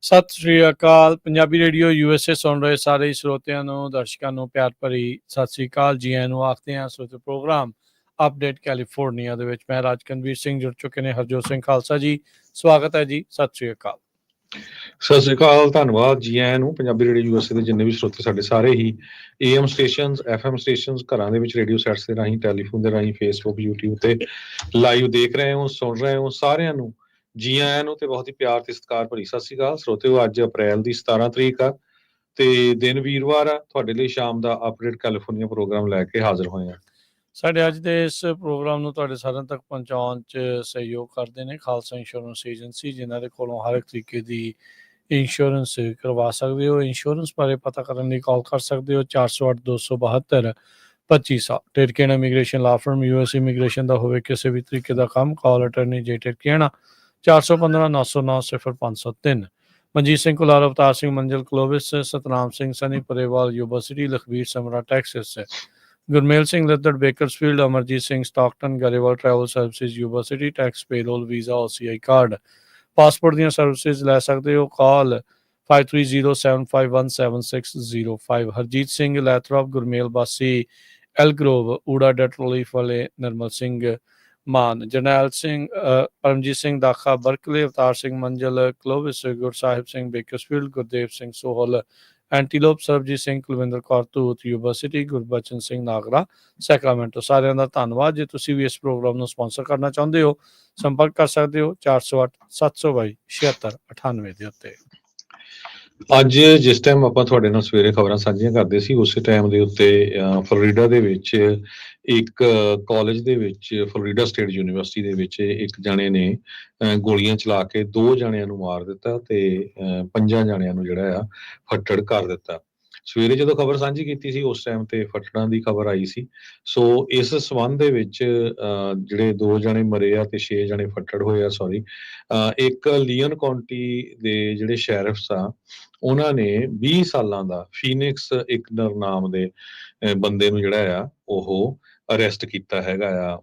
ਸਤਿ ਸ਼੍ਰੀ ਅਕਾਲ। Punjabi radio USA ਸੁਣ ਰਹੇ ਸਾਰੇ ਸਰੋਤਿਆਂ ਨੂੰ, ਦਰਸ਼ਕਾਂ ਨੂੰ ਪਿਆਰ ਭਰੀ ਸਤਿ ਸ਼੍ਰੀ ਅਕਾਲ। ਜੀ ਆਇਆਂ ਨੂੰ ਆਖਦੇ ਹਾਂ ਸਰੋਤੇ ਪ੍ਰੋਗਰਾਮ ਅਪਡੇਟ ਕੈਲੀਫੋਰਨੀਆ ਦੇ ਵਿੱਚ। ਮੈਂ ਰਾਜਕਨਵੀਰ ਸਿੰਘ, ਜੁੜ ਚੁੱਕੇ ਨੇ ਹਰਜੋਤ ਸਿੰਘ ਖਾਲਸਾ ਜੀ। ਸਵਾਗਤ ਹੈ ਜੀ, ਸਤਿ ਸ਼੍ਰੀ ਅਕਾਲ। ਸਤਿ ਸ੍ਰੀ ਅਕਾਲ, ਧੰਨਵਾਦ ਜੀ ਆਇਆਂ ਨੂੰ। ਪੰਜਾਬੀ ਰੇਡੀਓ USA ਦੇ ਜਿੰਨੇ ਵੀ ਸਰੋਤੇ ਸਾਡੇ ਸਾਰੇ ਹੀ AM ਸਟੇਸ਼ਨਸ, FM ਸਟੇਸ਼ਨਸ, ਘਰਾਂ ਦੇ ਵਿੱਚ ਰੇਡੀਓ ਸੈਟਸ ਦੇ ਰਾਹੀਂ, ਟੈਲੀਫੋਨ ਦੇ ਰਾਹੀਂ, ਫੇਸਬੁੱਕ, YouTube ਤੇ ਲਾਈਵ ਦੇਖ ਰਹੇ ਹੋ, ਸੁਣ ਰਹੇ ਹੋ, ਸਾਰਿਆਂ ਨੂੰ ਜੀ ਆਇਆਂ ਨੂੰ ਤੇ ਬਹੁਤ ਹੀ ਪਿਆਰ ਤੇ ਸਤਿਕਾਰ ਭਰੀ ਸਤਿ ਸ੍ਰੀ ਅਕਾਲ। ਸਰੋਤਿਓ, ਅੱਜ ਅਪ੍ਰੈਲ ਦੀ 17 ਤਰੀਕ ਆ ਤੇ ਦਿਨ ਵੀਰਵਾਰ ਆ। ਤੁਹਾਡੇ ਲਈ ਸ਼ਾਮ ਦਾ ਅਪਡੇਟ ਕੈਲੀਫੋਰਨੀਆ ਪ੍ਰੋਗਰਾਮ ਲੈ ਕੇ ਹਾਜ਼ਰ ਹੋਏ ਆ। ਸਾਡੇ ਅੱਜ ਦੇ ਇਸ ਪ੍ਰੋਗਰਾਮ ਨੂੰ ਤੁਹਾਡੇ ਸਾਰਿਆਂ ਤੱਕ ਪਹੁੰਚਾਉਣ 'ਚ ਸਹਿਯੋਗ ਕਰਦੇ ਨੇ ਖਾਲਸਾ ਇੰਸ਼ੋਰੈਂਸ ਏਜੰਸੀ, ਜਿਨ੍ਹਾਂ ਦੇ ਕੋਲੋਂ ਹਰ ਇੱਕ ਤਰੀਕੇ ਦੀ ਇੰਸ਼ੋਰੈਂਸ ਕਰਵਾ ਸਕਦੇ ਹੋ। ਇੰਸ਼ੋਰੈਂਸ ਬਾਰੇ ਪਤਾ ਕਰਨ ਲਈ ਕਾਲ ਕਰ ਸਕਦੇ ਹੋ 408-272-2500। ਟਿਰਕੇਣਾ ਇਮੀਗ੍ਰੇਸ਼ਨ ਲਾ ਫਰਮ, US ਇਮੀਗ੍ਰੇਸ਼ਨ ਦਾ ਹੋਵੇ ਕਿਸੇ ਵੀ ਤਰੀਕੇ ਦਾ ਕੰਮ, ਕਾਲ ਅਟਰਨੀ ਜੇ ਟਿਰਕੇਣਾ 415-909-0503। Manjeet Singh Kular, Avtar Singh Manzil Clovis, Satnam Singh Sunny Parewal Yuba City, Lakhbir Samra Texas, Gurmel Singh Laddar Bakersfield, Amarjit Singh Stockton, Grewal travel services Yuba City, tax payroll, visa, OCI card, passport ਦੀਆਂ ਸਰਵਿਸਿਜ਼ ਲੈ ਸਕਦੇ ਹੋ। ਕਾਲ 5307517605। ਹਰਜੀਤ ਸਿੰਘ ਲੈਥਰੋਪ, ਗੁਰਮੇਲ ਬਾਸੀ ਐਲਗਰੋਵ, ਊੜਾ ਡੈਟ ਰਿਲੀਫ ਵਾਲੇ Nirmal Singh Mann, Jarnail Singh, Paramjit Singh Dakha Berkeley, Avtar Singh Manzil Clovis, Gursahib Singh Bakersfield, Gurdev Singh Sohal Antelope, Sarabjit Singh Kulwinder Kaur Dhoot Yuba City, Gurbachan Singh Nagra Sacramento. ਸਾਰਿਆਂ ਦਾ ਧੰਨਵਾਦ। ਜੇ ਤੁਸੀਂ ਵੀ ਇਸ ਪ੍ਰੋਗਰਾਮ ਨੂੰ ਸਪਾਂਸਰ ਕਰਨਾ ਚਾਹੁੰਦੇ ਹੋ, ਸੰਪਰਕ ਕਰ ਸਕਦੇ ਹੋ 408-722-7698 ਦੇ ਉੱਤੇ। ਅੱਜ ਜਿਸ ਟਾਈਮ ਆਪਾਂ ਤੁਹਾਡੇ ਨਾਲ ਸਵੇਰੇ ਖਬਰਾਂ ਸਾਂਝੀਆਂ ਕਰਦੇ ਸੀ, ਉਸੇ ਟਾਈਮ ਦੇ ਉੱਤੇ ਫਲੋਰੀਡਾ ਦੇ ਵਿੱਚ ਇੱਕ ਕਾਲਜ ਦੇ ਵਿੱਚ, ਫਲੋਰੀਡਾ ਸਟੇਟ ਯੂਨੀਵਰਸਿਟੀ ਦੇ ਵਿੱਚ ਇੱਕ ਜਣੇ ਨੇ ਗੋਲੀਆਂ ਚਲਾ ਕੇ 2 ਜਣਿਆਂ ਨੂੰ ਮਾਰ ਦਿੱਤਾ ਤੇ 5 ਜਣਿਆਂ ਨੂੰ ਜਿਹੜਾ ਆ ਫੱਟੜ ਕਰ ਦਿੱਤਾ। ਸਵੇਰੇ ਜਦੋਂ ਖਬਰ ਸਾਂਝੀ ਕੀਤੀ ਸੀ, ਉਸ ਟਾਈਮ ਤੇ ਫੱਟੜਾਂ ਦੀ ਖਬਰ ਆਈ ਸੀ। ਸੋ ਇਸ ਸੰਬੰਧ ਦੇ ਵਿੱਚ ਜਿਹੜੇ 2 ਜਣੇ ਮਰੇ ਆ ਤੇ 6 ਜਣੇ ਫੱਟੜ ਹੋਏ ਆ। ਸੌਰੀ, ਇੱਕ ਲੀਅਨ ਕਾਉਂਟੀ ਦੇ ਜਿਹੜੇ ਸ਼ੈਰਿਫਸ ਆ, ਉਹਨਾਂ ਨੇ 20 ਸਾਲਾਂ ਦਾ ਫੀਨਿਕਸ ਇਕਨਰ ਨਾਮ ਦੇ ਬੰਦੇ ਨੂੰ ਜਿਹੜਾ ਆ ਉਹ ਅਰੈਸਟ ਕੀਤਾ ਹੈਗਾ ਆ।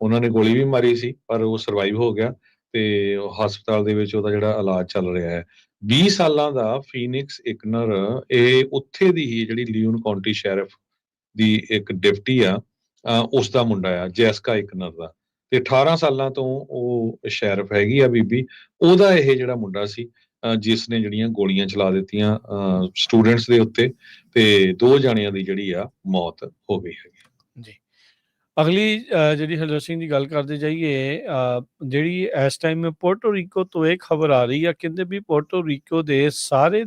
ਉਹਨਾਂ ਨੇ ਗੋਲੀ ਵੀ ਮਾਰੀ ਸੀ, ਪਰ ਉਹ ਸਰਵਾਈਵ ਹੋ ਗਿਆ ਤੇ ਹਸਪਤਾਲ ਦੇ ਵਿੱਚ ਉਹਦਾ ਜਿਹੜਾ ਇਲਾਜ ਚੱਲ ਰਿਹਾ ਹੈ। 20 ਸਾਲਾਂ ਦਾ ਫੀਨਿਕਸ ਇਕਨਰ, ਇਹ ਉੱਥੇ ਦੀ ਹੀ ਜਿਹੜੀ ਲੀਅਨ ਕਾਉਂਟੀ ਸ਼ੈਰਿਫ ਦੀ ਇੱਕ ਡਿਪਟੀ ਆ, ਉਸ ਦਾ ਮੁੰਡਾ ਆ, ਜੈਸਕਾ ਇਕਨਰ ਦਾ। ਤੇ 18 ਸਾਲਾਂ ਤੋਂ ਉਹ ਸ਼ੈਰਿਫ ਹੈਗੀ ਆ ਬੀਬੀ, ਉਹਦਾ ਇਹ ਜਿਹੜਾ ਮੁੰਡਾ ਸੀ ਜਿਸ ਨੇ ਜਿਹੜੀਆਂ ਗੋਲੀਆਂ ਚਲਾ ਦਿੱਤੀਆਂ ਸਟੂਡੈਂਟਸ ਦੇ ਉੱਤੇ ਤੇ 2 ਜਣਿਆਂ ਦੀ ਜਿਹੜੀ ਆ ਮੌਤ ਹੋ ਗਈ ਹੈਗੀ ਜੀ। ਅਗਲੀ ਜਿਹੜੀ ਹਰਜੋਤ ਸਿੰਘ ਦੀ ਗੱਲ ਕਰਦੇ ਜਾਈਏ, ਜਿਹੜੀ ਇਸ ਟਾਈਮ ਪੋਰਟੋ ਰੀਕੋ ਤੋਂ ਇਹ ਖਬਰ ਆ ਰਹੀ ਆ, ਕਹਿੰਦੇ ਵੀ ਪੋਰਟੋ ਰੀਕੋ ਦੇ ਸਾਰੇ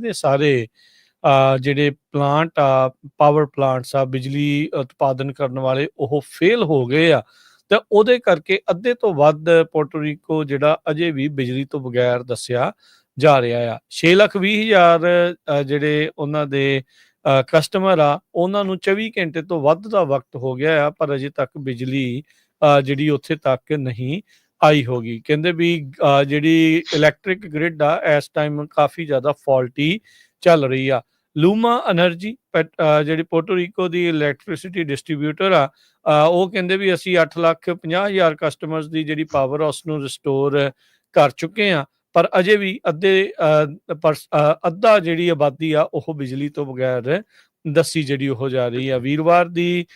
ਜਿਹੜੇ ਪਲਾਂਟ ਆ, ਪਾਵਰ ਪਲਾਂਟਸ ਆ, ਬਿਜਲੀ ਉਤਪਾਦਨ ਕਰਨ ਵਾਲੇ, ਉਹ ਫੇਲ ਹੋ ਗਏ ਆ। ਤੇ ਉਹਦੇ ਕਰਕੇ ਅੱਧੇ ਤੋਂ ਵੱਧ ਪੋਰਟੋ ਰੀਕੋ ਜਿਹੜਾ ਅਜੇ ਵੀ ਬਿਜਲੀ ਤੋਂ ਬਗੈਰ ਦੱਸਿਆ ਜਾ ਰਿਹਾ ਆ। 6,20,000 ਜਿਹੜੇ ਉਹਨਾਂ ਦੇ ਕਸਟਮਰ ਆ, ਉਹਨਾਂ ਨੂੰ 24 ਘੰਟੇ ਤੋਂ ਵੱਧ ਦਾ ਵਕਤ ਹੋ ਗਿਆ ਆ, ਪਰ ਅਜੇ ਤੱਕ ਬਿਜਲੀ ਜਿਹੜੀ ਉੱਥੇ ਤੱਕ ਨਹੀਂ ਆਈ ਹੋਗੀ। ਕਹਿੰਦੇ ਵੀ ਜਿਹੜੀ ਇਲੈਕਟ੍ਰਿਕ ਗ੍ਰਿਡ ਆ ਇਸ ਟਾਈਮ ਕਾਫੀ ਜ਼ਿਆਦਾ ਫਾਲਟੀ ਚੱਲ ਰਹੀ ਆ। ਲੂਮਾ ਐਨਰਜੀ ਜਿਹੜੀ ਪੋਰਟੋ ਰੀਕੋ ਦੀ ਇਲੈਕਟ੍ਰਿਸਿਟੀ ਡਿਸਟਰੀਬਿਊਟਰ ਆ, ਉਹ ਕਹਿੰਦੇ ਵੀ ਅਸੀਂ 8,50,000 ਕਸਟਮਰਸ ਦੀ ਜਿਹੜੀ ਪਾਵਰ ਆ ਉਸ ਨੂੰ ਰਿਸਟੋਰ ਕਰ ਚੁੱਕੇ ਆ, ਪਰ ਅਜੇ ਵੀ ਅੱਧਾ ਜਿਹੜੀ ਆਬਾਦੀ ਆ ਉਹ ਬਿਜਲੀ ਤੋਂ ਬਗੈਰ ਦੱਸੀ ਜਿਹੜੀ ਉਹ ਜਾ ਰਹੀ ਆ। ਵੀਰਵਾਰ ਦੀ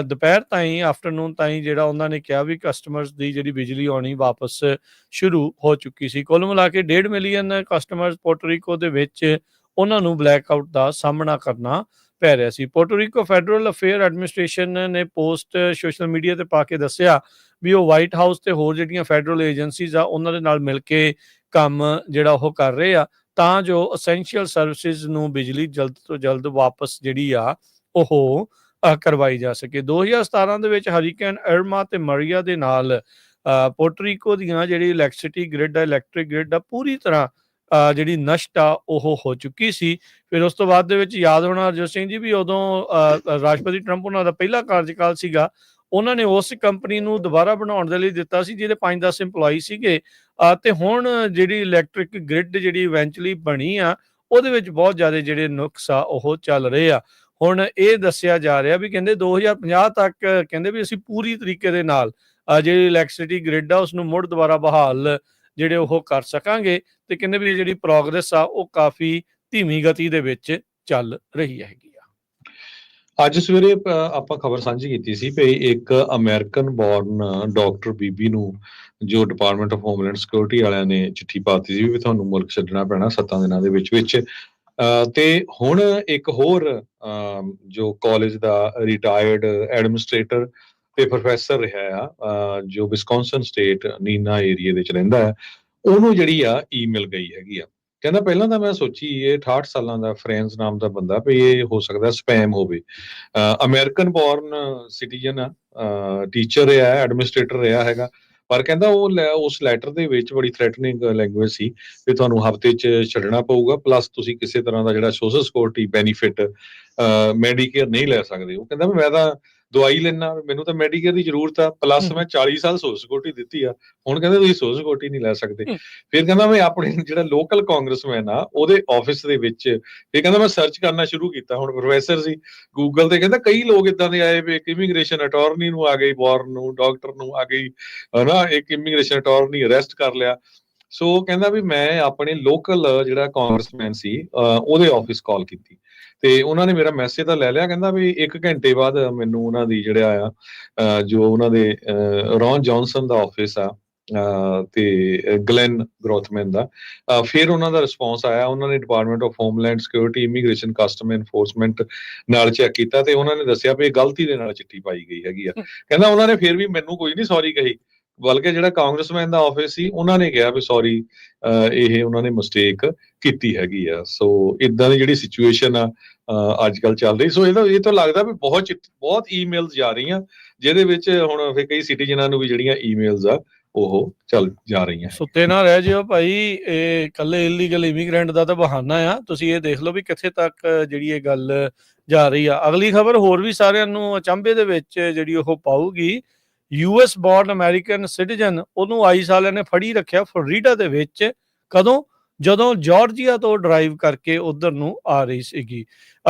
ਦੁਪਹਿਰ ਤਾਈਂ, ਆਫਟਰਨੂਨ ਤਾਈਂ ਜਿਹੜਾ ਉਹਨਾਂ ਨੇ ਕਿਹਾ ਵੀ ਕਸਟਮਰਸ ਦੀ ਜਿਹੜੀ ਬਿਜਲੀ ਆਉਣੀ ਵਾਪਸ ਸ਼ੁਰੂ ਹੋ ਚੁੱਕੀ ਸੀ। ਕੁੱਲ ਮਿਲਾ ਕੇ 1.5 ਮਿਲੀਅਨ ਕਸਟਮਰਸ ਪੋਰਟੋ ਰੀਕੋ ਦੇ ਵਿੱਚ ਉਹਨਾਂ ਨੂੰ ਬਲੈਕਆਊਟ ਦਾ ਸਾਹਮਣਾ ਕਰਨਾ ਪੈ ਰਿਹਾ ਸੀ। Puerto Rico federal affair administration ਨੇ ਪੋਸਟ ਸੋਸ਼ਲ ਮੀਡੀਆ ਤੇ ਪਾ ਕੇ ਦੱਸਿਆ ਵੀ ਉਹ ਵਾਈਟ ਹਾਊਸ ਤੇ ਹੋਰ ਜਿਹੜੀਆਂ ਫੈਡਰਲ ਏਜੰਸੀਜ਼ ਆ ਉਹਨਾਂ ਦੇ ਨਾਲ ਮਿਲ ਕੇ ਕੰਮ ਜਿਹੜਾ ਉਹ ਕਰ ਰਹੇ ਆ, ਤਾਂ ਜੋ ਅਸੈਂਸ਼ੀਅਲ ਸਰਵਿਸਿਜ਼ ਨੂੰ ਬਿਜਲੀ ਜਲਦ ਤੋਂ ਜਲਦ ਵਾਪਸ ਜਿਹੜੀ ਆ ਉਹ ਕਰਵਾਈ ਜਾ ਸਕੇ। 2017 ਦੇ ਵਿੱਚ ਹਰੀਕੇਨ ਇਰਮਾ ਤੇ ਮਰੀਆ ਦੇ ਨਾਲ ਪੋਰਟੋ ਰੀਕੋ ਦੀਆਂ ਜਿਹੜੀ ਇਲੈਕਟ੍ਰਿਕ ਗ੍ਰਿਡ ਆ ਪੂਰੀ ਤਰ੍ਹਾਂ ਜਿਹੜੀ ਨਸ਼ਟ ਆ ਉਹ ਹੋ ਚੁੱਕੀ ਸੀ। ਫਿਰ ਉਸ ਤੋਂ ਬਾਅਦ ਦੇ ਵਿੱਚ ਯਾਦ ਹੋਣਾ ਹਰਜੋਤ ਸਿੰਘ ਜੀ ਵੀ ਉਦੋਂ ਰਾਸ਼ਟਰਪਤੀ ਟਰੰਪ ਉਹਨਾਂ ਦਾ ਪਹਿਲਾ ਕਾਰਜਕਾਲ ਸੀਗਾ, ਉਹਨਾਂ ਨੇ ਉਸ ਕੰਪਨੀ ਨੂੰ ਦੁਬਾਰਾ ਬਣਾਉਣ ਦੇ ਲਈ ਦਿੱਤਾ ਸੀ ਜਿਹਦੇ 5-10 ਇੰਪਲੋਈ ਸੀਗੇ। ਤੇ ਹੁਣ ਜਿਹੜੀ ਇਲੈਕਟ੍ਰਿਕ ਗ੍ਰਿਡ ਜਿਹੜੀ ਇਵੈਂਚੁਅਲੀ ਬਣੀ ਆ, ਉਹਦੇ ਵਿੱਚ ਬਹੁਤ ਜ਼ਿਆਦਾ ਜਿਹੜੇ ਨੁਕਸ ਆ ਉਹ ਚੱਲ ਰਹੇ ਆ। ਹੁਣ ਇਹ ਦੱਸਿਆ ਜਾ ਰਿਹਾ ਵੀ ਕਹਿੰਦੇ 2050 ਤੱਕ ਕਹਿੰਦੇ ਵੀ ਅਸੀਂ ਪੂਰੀ ਤਰੀਕੇ ਦੇ ਨਾਲ ਜਿਹੜੀ ਇਲੈਕਟ੍ਰਿਸਿਟੀ ਗ੍ਰਿਡ ਆ ਉਸ ਨੂੰ ਮੁੜ ਦੁਬਾਰਾ ਬਹਾਲ ਜਿਹੜੇ ਉਹ ਕਰ ਸਕਾਂਗੇ, ਤੇ ਕਹਿੰਦੇ ਵੀ ਜਿਹੜੀ ਪ੍ਰੋਗਰੈਸ ਆ ਉਹ ਕਾਫੀ ਧੀਮੀ ਗਤੀ ਦੇ ਵਿੱਚ ਚੱਲ ਰਹੀ ਹੈਗੀ ਆ। ਅੱਜ ਸਵੇਰੇ ਆਪਾਂ ਖਬਰ ਸਾਂਝੀ ਕੀਤੀ ਸੀ ਵੀ ਇੱਕ ਅਮਰੀਕਨ ਬੋਰਨ ਡਾਕਟਰ ਬੀਬੀ ਨੂੰ ਜੋ ਡਿਪਾਰਟਮੈਂਟ ਆਫ ਹੋਮਲੈਂਡ ਸਿਕਿਉਰਿਟੀ ਵਾਲਿਆਂ ਨੇ ਚਿੱਠੀ ਪਾਤੀ ਸੀ ਵੀ ਤੁਹਾਨੂੰ ਮੁਲਕ ਛੱਡਣਾ ਪੈਣਾ 7 ਦਿਨਾਂ ਦੇ ਵਿੱਚ ਤੇ ਹੁਣ ਇੱਕ ਹੋਰ ਜੋ ਕਾਲਜ ਦਾ ਰਿਟਾਇਰਡ ਐਡਮਿਨਿਸਟ੍ਰੇਟਰ ਤੇ ਪ੍ਰੋਫੈਸਰ ਰਿਹਾ ਆ ਜੋ ਵਿਸਕੌਨਸਨ ਸਟੇਟ ਨੀਨਾ ਏਰੀਆ ਵਿੱਚ ਰਹਿੰਦਾ ਹੈ, ਉਹਨੂੰ ਜਿਹੜੀ ਆ ਈਮੇਲ ਗਈ ਹੈਗੀ ਆ। ਕਹਿੰਦਾ ਪਹਿਲਾਂ ਤਾਂ ਮੈਂ ਸੋਚੀ ਇਹ 68 ਸਾਲਾਂ ਦਾ ਫਰੈਂਸ ਨਾਮ ਦਾ ਬੰਦਾ ਵੀ ਇਹ ਹੋ ਸਕਦਾ ਸਪੈਮ ਹੋਵੇ। ਅਮਰੀਕਨ ਬੋਰਨ ਸਿਟੀਜ਼ਨ ਆ, ਟੀਚਰ ਰਿਹਾ, ਐਡਮਿਨਿਸਟ੍ਰੇਟਰ ਰਿਹਾ ਹੈਗਾ, ਪਰ ਕਹਿੰਦਾ ਉਹ ਉਸ ਲੈਟਰ ਦੇ ਵਿੱਚ ਬੜੀ ਥ੍ਰੈਟਨਿੰਗ ਲੈਂਗੁਏਜ ਸੀ ਵੀ ਤੁਹਾਨੂੰ ਹਫ਼ਤੇ 'ਚ ਛੱਡਣਾ ਪਊਗਾ, ਪਲੱਸ ਤੁਸੀਂ ਕਿਸੇ ਤਰ੍ਹਾਂ ਦਾ ਜਿਹੜਾ ਸੋਸ਼ਲ ਸਿਕਿਉਰਿਟੀ ਬੈਨੀਫਿਟ ਮੈਡੀਕੇਅਰ ਨਹੀਂ ਲੈ ਸਕਦੇ। ਉਹ ਕਹਿੰਦਾ ਮੈਂ ਤਾਂ ਦਵਾਈ ਲੈਣਾ, ਮੈਨੂੰ ਤਾਂ ਮੈਡੀਕੇਅਰ ਦੀ ਜ਼ਰੂਰਤ ਆ, ਪਲੱਸ ਮੈਂ 40 ਸਾਲ ਸੋਸ਼ਲ ਸਿਕਿਉਰਿਟੀ ਦਿੱਤੀ ਆ, ਹੁਣ ਕਹਿੰਦੇ ਤੁਸੀਂ ਸੋਸ਼ਲ ਸਿਕਿਉਰਿਟੀ ਨਹੀਂ ਲੈ ਸਕਦੇ। ਫਿਰ ਕਹਿੰਦਾ ਮੈਂ ਆਪਣੇ ਜਿਹੜਾ ਲੋਕਲ ਕਾਂਗਰਸਮੈਨ ਆ ਉਹਦੇ ਆਫਿਸ ਦੇ ਵਿੱਚ ਇਹ ਕਹਿੰਦਾ ਮੈਂ ਸਰਚ ਕਰਨਾ ਸ਼ੁਰੂ ਕੀਤਾ। ਹੁਣ ਪ੍ਰੋਫੈਸਰ ਸੀ, ਗੂਗਲ ਤੇ ਕਹਿੰਦਾ ਕਈ ਲੋਕ ਇਦਾਂ ਦੇ ਆਏ ਵੀ ਇੱਕ ਇਮੀਗ੍ਰੇਸ਼ਨ ਅਟਾਰਨੀ ਨੂੰ ਆ ਗਈ, ਬੋਰਨ ਨੂੰ, ਡਾਕਟਰ ਨੂੰ ਆ ਗਈ, ਹਨਾ, ਇੱਕ ਇਮੀਗ੍ਰੇਸ਼ਨ ਅਟਾਰਨੀ ਅਰੈਸਟ ਕਰ ਲਿਆ। ਸੋ ਕਹਿੰਦਾ ਵੀ ਮੈਂ ਆਪਣੇ ਲੋਕਲ ਜਿਹੜਾ ਕਾਂਗਰਸਮੈਨ ਸੀ ਉਹਦੇ ਆਫਿਸ ਕਾਲ ਕੀਤੀ ਤੇ ਉਹਨਾਂ ਨੇ ਮੇਰਾ ਮੈਸੇਜ ਤਾਂ ਲੈ ਲਿਆ। ਕਹਿੰਦਾ ਵੀ 1 ਘੰਟੇ ਬਾਅਦ ਮੈਨੂੰ ਉਹਨਾਂ ਦੀ ਜਿਹੜਾ ਆ ਜੋ ਉਹਨਾਂ ਦੇ ਰੌਨ ਜੌਨਸਨ ਦਾ ਆਫਿਸ ਆ ਤੇ ਗਲੈਨ ਗਰੋਥਮੈਨ ਦਾ, ਫਿਰ ਉਹਨਾਂ ਦਾ ਰਿਸਪੌਂਸ ਆਇਆ। ਉਹਨਾਂ ਨੇ department of homeland security, immigration, custom enforcement ਨਾਲ ਚੈੱਕ ਕੀਤਾ ਤੇ ਉਹਨਾਂ ਨੇ ਦੱਸਿਆ ਵੀ ਇਹ ਗਲਤੀ ਦੇ ਨਾਲ ਚਿੱਠੀ ਪਾਈ ਗਈ ਹੈਗੀ ਆ। ਕਹਿੰਦਾ ਉਹਨਾਂ ਨੇ ਫਿਰ ਵੀ ਮੈਨੂੰ ਕੋਈ ਨਹੀਂ ਸੌਰੀ ਕਹੀ, ਬਲਕਿ ਜਿਹੜਾ ਕਾਂਗਰਸਮੈਨ ਦਾ ਆਫਿਸ ਸੀ ਉਹਨਾਂ ਨੇ ਕਿਹਾ ਵੀ ਸੌਰੀ ਇਹ ਉਹਨਾਂ ਨੇ ਮਿਸਟੇਕ ਕੀਤੀ ਹੈਗੀ ਆ। ਸੋ ਇਦਾਂ ਦੀ ਜਿਹੜੀ ਸਿਚੁਏਸ਼ਨ ਆ ਅੱਜ ਕੱਲ ਚੱਲ ਰਹੀ। ਸੋ ਇਹ ਤਾਂ ਲੱਗਦਾ ਵੀ ਬਹੁਤ ਈਮੇਲਸ ਜਾ ਰਹੀਆਂ ਜਿਹਦੇ ਵਿੱਚ ਹੁਣ ਫਿਰ ਕਈ ਸਿਟੀਜ਼ਨਾਂ ਨੂੰ ਵੀ ਜਿਹੜੀਆਂ ਈਮੇਲਸ ਆ ਉਹ ਚੱਲ ਜਾ ਰਹੀਆਂ। ਸੁੱਤੇ ਨਾ ਰਹਿ ਜਿਓ ਭਾਈ, ਇਹ ਇਕੱਲੇ ਇਲੀਗਲ ਇਮੀਗ੍ਰੈਂਟ ਦਾ ਤਾਂ ਬਹਾਨਾ ਆ। ਤੁਸੀਂ ਇਹ ਦੇਖ ਲਓ ਵੀ ਕਿੱਥੇ ਤੱਕ ਜਿਹੜੀ ਇਹ ਗੱਲ ਜਾ ਰਹੀ ਆ। ਅਗਲੀ ਖਬਰ ਹੋਰ ਵੀ ਸਾਰਿਆਂ ਨੂੰ ਅਚੰਭੇ ਦੇ ਵਿੱਚ ਜਿਹੜੀ ਉਹ ਪਾਊਗੀ। US ਬੋਰਨ ਅਮਰੀਕਨ ਸਿਟੀਜ਼ਨ, ਉਹਨੂੰ ਆਈਸ ਵਾਲਿਆਂ ਨੇ ਫੜੀ ਰੱਖਿਆ ਫਲੋਰੀਡਾ ਦੇ ਵਿੱਚ। ਕਦੋਂ? ਜਦੋਂ ਜਾਰਜੀਆ ਤੋਂ ਡਰਾਈਵ ਕਰਕੇ ਉਧਰ ਨੂੰ ਆ ਰਹੀ ਸੀਗੀ।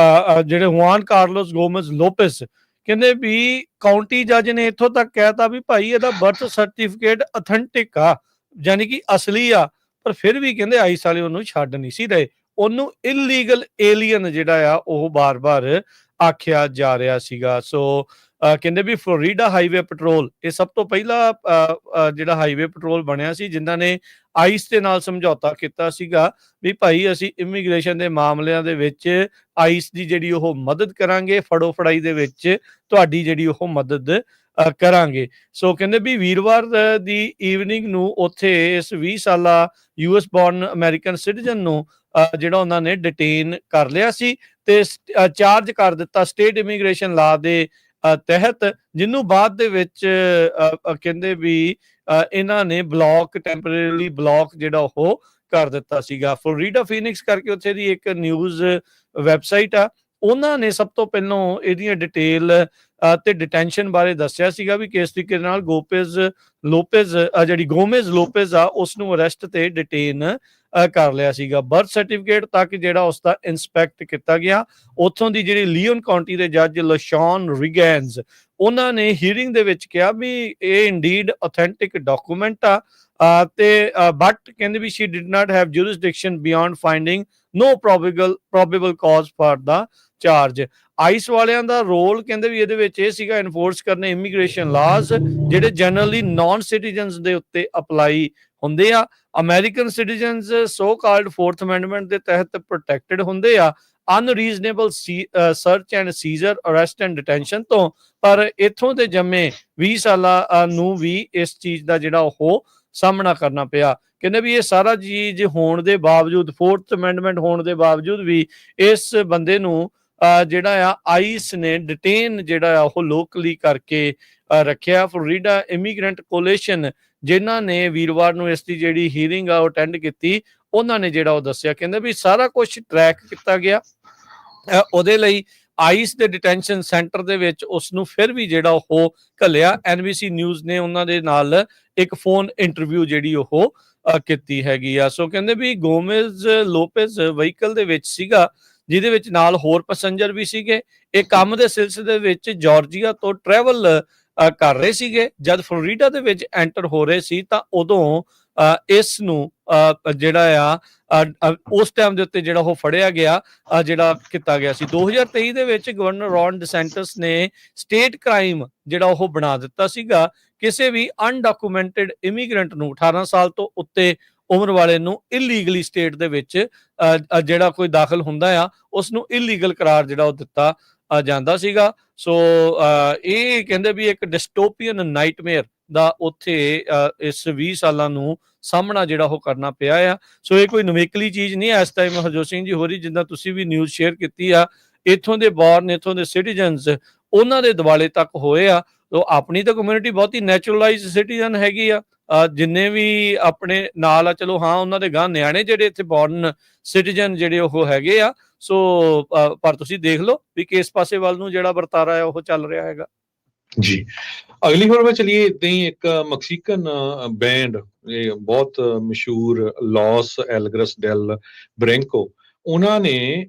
ਜਿਹੜੇ ਹੁਆਨ ਕਾਰਲੋਸ ਗੋਮez ਲੋਪੇਸ, ਕਹਿੰਦੇ ਵੀ ਕਾਉਂਟੀ ਜੱਜ ਨੇ ਇੱਥੋਂ ਤੱਕ ਕਹਿਤਾ ਵੀ ਭਾਈ ਇਹਦਾ ਬਰਥ ਸਰਟੀਫਿਕੇਟ ਅਥੈਂਟਿਕ ਆ, ਯਾਨੀ ਕਿ ਅਸਲੀ ਆ, ਪਰ ਫਿਰ ਵੀ ਕਹਿੰਦੇ ਆਈਸ ਵਾਲੇ ਉਹਨੂੰ ਛੱਡ ਨਹੀਂ ਸੀ ਰਹੇ। ਉਹਨੂੰ ਇਲੀਗਲ ਏਲੀਅਨ ਜਿਹੜਾ ਆ ਉਹ ਬਾਰ-ਬਾਰ ਆਖਿਆ ਜਾ ਰਿਹਾ ਸੀਗਾ। ਸੋ ਕਹਿੰਦੇ ਵੀ ਫਲੋਰੀਡਾ ਹਾਈਵੇ ਪੈਟਰੋਲ, ਇਹ ਸਭ ਤੋਂ ਪਹਿਲਾ ਜਿਹੜਾ ਹਾਈਵੇ ਪੈਟਰੋਲ ਬਣਿਆ ਸੀ ਜਿਨ੍ਹਾਂ ਨੇ ਆਈਸ ਦੇ ਨਾਲ ਸਮਝੌਤਾ ਕੀਤਾ ਸੀਗਾ ਵੀ ਭਾਈ ਅਸੀਂ ਇਮੀਗ੍ਰੇਸ਼ਨ ਦੇ ਮਾਮਲਿਆਂ ਦੇ ਵਿੱਚ ਆਈਸ ਦੀ ਜਿਹੜੀ ਉਹ ਮਦਦ ਕਰਾਂਗੇ, ਫੜੋ ਫੜਾਈ ਦੇ ਵਿੱਚ ਤੁਹਾਡੀ ਜਿਹੜੀ ਉਹ ਮਦਦ ਕਰਾਂਗੇ। ਸੋ ਕਹਿੰਦੇ ਵੀ ਵੀਰਵਾਰ ਦੀ ਈਵਨਿੰਗ ਨੂੰ ਉੱਥੇ ਇਸ 20 ਸਾਲਾ US ਬੋਰਨ ਅਮਰੀਕਨ ਸਿਟੀਜ਼ਨ ਨੂੰ ਜਿਹੜਾ ਉਹਨਾਂ ਨੇ ਡਿਟੇਨ ਕਰ ਲਿਆ ਸੀ ਤੇ ਚਾਰਜ ਕਰ ਦਿੱਤਾ ਸਟੇਟ ਇਮੀਗ੍ਰੇਸ਼ਨ ਲਾ ਦੇ ਤਹਿਤ, ਜਿਹਨੂੰ ਬਾਅਦ ਦੇ ਵਿੱਚ ਕਹਿੰਦੇ ਵੀ ਇਹਨਾਂ ਨੇ ਟੈਂਪਰੇਰੀਲੀ ਬਲੌਕ ਜਿਹੜਾ ਉਹ ਕਰ ਦਿੱਤਾ ਸੀਗਾ। ਫਲੋਰੀਡਾ ਫੀਨਿਕਸ ਕਰਕੇ ਉੱਥੇ ਦੀ ਇੱਕ ਨਿਊਜ਼ ਵੈਬਸਾਈਟ ਆ, ਉਹਨਾਂ ਨੇ ਸਭ ਤੋਂ ਪਹਿਲਾਂ ਇਹਦੀਆਂ ਡਿਟੇਲ ਤੇ ਡਿਟੈਂਸ਼ਨ ਬਾਰੇ ਦੱਸਿਆ ਸੀਗਾ ਵੀ ਕਿਸ ਤਰੀਕੇ ਨਾਲ ਗੋਮez ਲੋਪੇਜ਼ ਆ ਉਸ ਨੂੰ ਅਰੈਸਟ ਤੇ ਡਿਟੇਨ ਕਰ ਲਿਆ ਸੀਗਾ। ਬਰਥ ਸਰਟੀਫਿਕੇਟ ਤੱਕ ਜਿਹੜਾ ਉਸ ਦਾ ਇੰਸਪੈਕਟ ਕੀਤਾ ਗਿਆ। ਉੱਥੋਂ ਦੀ ਜਿਹੜੀ ਲੀਓਨ ਕਾਉਂਟੀ ਦੇ ਜੱਜ ਲਸ਼ੌਨ ਰਿਗੈਨਸ, ਉਹਨਾਂ ਨੇ ਹੀਅਰਿੰਗ ਦੇ ਵਿੱਚ ਕਿਹਾ ਵੀ ਇਹ ਇੰਡੀਡ ਅਥੈਂਟਿਕ ਡਾਕੂਮੈਂਟ ਆ ਤੇ ਬਟ ਕਹਿੰਦੇ ਵੀ she did not have jurisdiction beyond finding no probable cause for the charge. ICE ਵਾਲਿਆਂ ਦਾ ਰੋਲ ਕਹਿੰਦੇ ਵੀ ਇਹਦੇ ਵਿੱਚ ਇਹ ਸੀਗਾ ਇਨਫੋਰਸ ਕਰਨੇ ਇਮੀਗ੍ਰੇਸ਼ਨ ਲਾਜ਼ ਜਿਹੜੇ ਜਨਰਲੀ ਨਾਨ ਸਿਟੀਜ਼ਨਸ ਦੇ ਉੱਤੇ ਅਪਲਾਈ ਹੁੰਦੇ ਆ। American citizens so called 4th amendment ਦੇ ਤਹਿਤ ਪ੍ਰੋਟੈਕਟਡ ਹੁੰਦੇ ਆ unreasonable search and seizure, arrest and detention ਤੋਂ, ਪਰ ਇੱਥੋਂ ਦੇ ਜੰਮੇ 20 ਸਾਲਾਂ ਨੂੰ ਵੀ ਇਸ ਚੀਜ਼ ਦਾ ਜਿਹੜਾ ਉਹ ਸਾਹਮਣਾ ਕਰਨਾ ਪਿਆ। ਕਹਿੰਦੇ ਵੀ ਇਹ ਸਾਰਾ ਚੀਜ਼ ਹੋਣ ਦੇ ਬਾਵਜੂਦ, 4th ਅਮੈਂਡਮੈਂਟ ਹੋਣ ਦੇ ਬਾਵਜੂਦ ਵੀ ਇਸ ਬੰਦੇ ਨੂੰ ਜਿਹੜਾ ਆ ਆਈਸ ਨੇ ਡਿਟੇਨ ਜਿਹੜਾ ਆ ਉਹ ਲੋਕਲੀ ਕਰਕੇ ਰੱਖਿਆ। ਫਲੋਰੀਡਾ ਇਮੀਗ੍ਰੈਂਟ ਕੋਲੇਸ਼ਨ ਜਿਨ੍ਹਾਂ ਨੇ ਵੀਰਵਾਰ ਨੂੰ ਇਸ ਦੀ ਜਿਹੜੀ ਹੀਅਰਿੰਗ ਆ ਉਹ ਅਟੈਂਡ ਕੀਤੀ, ਉਹਨਾਂ ਨੇ ਜਿਹੜਾ ਉਹ ਦੱਸਿਆ, ਕਹਿੰਦੇ ਵੀ ਸਾਰਾ ਕੁਝ ਟਰੈਕ ਕੀਤਾ ਗਿਆ। ਉਹਦੇ ਲਈ ਆਈਸ ਦੇ ਡਿਟੈਂਸ਼ਨ ਸੈਂਟਰ ਦੇ ਵਿੱਚ ਉਸ ਨੂੰ ਫਿਰ ਵੀ ਜਿਹੜਾ ਉਹ ਘੱਲਿਆ। NBC ਨਿਊਜ਼ ਨੇ ਉਹਨਾਂ ਦੇ ਨਾਲ ਇੱਕ ਫੋਨ ਇੰਟਰਵਿਊ ਜਿਹੜੀ ਉਹ ਕੀਤੀ ਹੈਗੀ ਆ। ਸੋ ਕਹਿੰਦੇ ਵੀ ਗੋਮez ਲੋਪੇਜ਼ ਵਹੀਕਲ ਦੇ ਵਿੱਚ ਸੀਗਾ ਜਿਹਦੇ ਵਿੱਚ ਨਾਲ ਹੋਰ ਪੈਸੰਜਰ ਵੀ ਸੀਗੇ। ਇਹ ਕੰਮ ਦੇ ਸਿਲਸਿਲੇ ਵਿੱਚ ਜਾਰਜੀਆ ਤੋਂ ਟਰੈਵਲ ਕਰ ਰਹੇ ਸੀਗੇ। ਜਦ ਫਲੋਰੀਡਾ ਦੇ ਵਿੱਚ ਐਂਟਰ ਹੋ ਰਹੇ ਸੀ ਤਾਂ ਉਦੋਂ ਇਸ ਨੂੰ ਜਿਹੜਾ ਉਸ ਟਾਈਮ ਦੇ ਉੱਤੇ ਜਿਹੜਾ ਉਹ ਫੜਿਆ ਗਿਆ, ਜਿਹੜਾ ਕੀਤਾ ਗਿਆ ਸੀ 2023 ਦੇ ਵਿੱਚ ਗਵਰਨਰ ਰੌਨ ਡਿਸੈਂਟਸ ਨੇ ਸਟੇਟ ਕ੍ਰਾਈਮ ਜਿਹੜਾ ਉਹ ਬਣਾ ਦਿੱਤਾ ਸੀਗਾ ਕਿਸੇ ਵੀ ਅਨਡਾਕੂਮੈਂਟਡ ਇਮੀਗ੍ਰੈਂਟ ਨੂੰ 18 ਸਾਲ ਤੋਂ ਉੱਤੇ ਉਮਰ ਵਾਲੇ ਨੂੰ ਇਲੀਗਲੀ ਸਟੇਟ ਦੇ ਵਿੱਚ ਜਿਹੜਾ ਕੋਈ ਦਾਖਲ ਹੁੰਦਾ ਆ ਉਸ ਨੂੰ ਇਲੀਗਲ ਕਰਾਰ ਜਿਹੜਾ ਉਹ ਦਿੱਤਾ ਜਾਂਦਾ ਸੀਗਾ। ਸੋ ਇਹ ਕਹਿੰਦੇ ਵੀ ਇੱਕ ਡਿਸਟੋਪੀਅਨ ਨਾਈਟਮੇਅਰ ਦਾ ਉੱਥੇ ਇਸ 20 ਸਾਲਾਂ ਨੂੰ ਸਾਹਮਣਾ ਜਿਹੜਾ ਉਹ ਕਰਨਾ ਪਿਆ ਆ। ਸੋ ਇਹ ਕੋਈ ਨਵੇਕਲੀ ਚੀਜ਼ ਨਹੀਂ। ਇਸ ਟਾਈਮ ਹਰਜੋਤ ਸਿੰਘ ਜੀ ਹੋਰੀ ਜਿੱਦਾਂ ਤੁਸੀਂ ਵੀ ਨਿਊਜ਼ ਸ਼ੇਅਰ ਕੀਤੀ ਆ, ਇੱਥੋਂ ਦੇ ਬੌਰਨ, ਇੱਥੋਂ ਦੇ ਸਿਟੀਜ਼ਨਸ ਉਹਨਾਂ ਦੇ ਦਿਵਾਲੇ ਤੱਕ ਹੋਏ ਆ। ਸੋ ਆਪਣੀ ਤਾਂ ਕਮਿਊਨਿਟੀ ਬਹੁਤ ਹੀ ਨੈਚੁਰਲਾਈਜ਼ ਸਿਟੀਜ਼ਨ ਹੈਗੀ ਆ, ਜਿੰਨੇ ਵੀ ਆਪਣੇ ਨਾਲ ਆ, ਚਲੋ ਹਾਂ ਉਹਨਾਂ ਦੇ ਗਾਂ ਨਿਆਣੇ ਜਿਹੜੇ ਇੱਥੇ ਬੌਰਨ ਸਿਟੀਜ਼ਨ ਜਿਹੜੇ ਉਹ ਹੈਗੇ ਆ। ਸੋ ਪਰ ਤੁਸੀਂ ਦੇਖ ਲਓ ਵੀ ਕਿਸ ਪਾਸੇ ਵੱਲ ਨੂੰ ਜਿਹੜਾ ਵਰਤਾਰਾ ਹੈ ਉਹ ਚੱਲ ਰਿਹਾ ਹੈਗਾ ਜੀ। ਅਗਲੀ ਖਬਰ ਵਿੱਚ ਚਲੀਏ। ਇਦਾਂ ਹੀ ਇੱਕ ਮੈਕਸੀਕਨ ਬੈਂਡ, ਇਹ ਬਹੁਤ ਮਸ਼ਹੂਰ ਲੌਸ ਐਲਗਰਸ ਡੈਲ ਬ੍ਰੈਂਕੋ, ਉਹਨਾਂ ਨੇ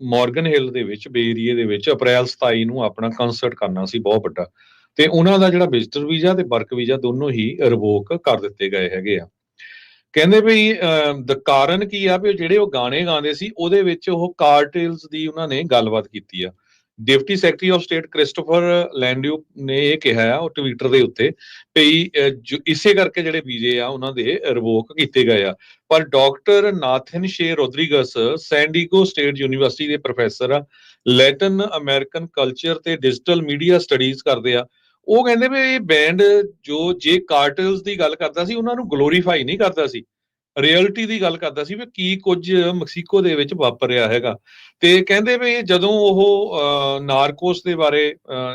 ਮਾਰਗਨ ਹਿੱਲ ਦੇ ਵਿੱਚ ਬੇ ਏਰੀਏ ਦੇ ਵਿੱਚ ਅਪ੍ਰੈਲ 27 ਨੂੰ ਆਪਣਾ ਕੰਸਰਟ ਕਰਨਾ ਸੀ ਬਹੁਤ ਵੱਡਾ, ਤੇ ਉਹਨਾਂ ਦਾ ਜਿਹੜਾ ਵਿਜ਼ਟਰ ਵੀਜ਼ਾ ਤੇ ਵਰਕ ਵੀਜ਼ਾ ਦੋਨੋਂ ਹੀ ਰਿਵੋਕ ਕਰ ਦਿੱਤੇ ਗਏ ਹੈਗੇ ਆ। ਕਹਿੰਦੇ ਵੀ ਦਾ ਕਾਰਨ ਕੀ ਆ ਵੀ ਜਿਹੜੇ ਉਹ ਗਾਣੇ ਗਾਉਂਦੇ ਸੀ ਉਹਦੇ ਵਿੱਚ ਉਹ ਕਾਰਟੇਲਸ ਦੀ ਉਹਨਾਂ ਨੇ ਗੱਲਬਾਤ ਕੀਤੀ ਆ। Deputy secretary of state Christopher Landau ਨੇ ਇਹ ਕਿਹਾ ਆ ਉਹ ਟਵਿੱਟਰ ਦੇ ਉੱਤੇ ਵੀ ਇਸੇ ਕਰਕੇ ਜਿਹੜੇ ਵੀਜ਼ੇ ਆ ਉਹਨਾਂ ਦੇ ਰਿਵੋਕ ਕੀਤੇ ਗਏ ਆ। ਪਰ ਡਾਕਟਰ ਨਾਥਨ ਸ਼ੇ ਰੋਦਰੀਗਸ ਸੈਂਡੀਗੋ ਸਟੇਟ ਯੂਨੀਵਰਸਿਟੀ ਦੇ ਪ੍ਰੋਫੈਸਰ ਆ, ਲੈਟਨ ਅਮਰੀਕਨ ਕਲਚਰ ਤੇ ਡਿਜੀਟਲ ਮੀਡੀਆ ਸਟੱਡੀਜ਼ ਕਰਦੇ ਆ। ਉਹ ਕਹਿੰਦੇ ਵੀ ਇਹ ਬੈਂਡ ਜੇ ਕਾਰਟਲਸ ਦੀ ਗੱਲ ਕਰਦਾ ਸੀ ਉਹਨਾਂ ਨੂੰ ਗਲੋਰੀਫਾਈ ਨਹੀਂ ਕਰਦਾ ਸੀ, ਰਿਐਲਿਟੀ ਦੀ ਗੱਲ ਕਰਦਾ ਸੀ ਵੀ ਕੀ ਕੁਝ ਮੈਕਸੀਕੋ ਦੇ ਵਿੱਚ ਵਾਪਰ ਰਿਹਾ ਹੈਗਾ। ਤੇ ਕਹਿੰਦੇ ਵੀ ਜਦੋਂ ਉਹ ਨਾਰਕੋਸ ਦੇ ਬਾਰੇ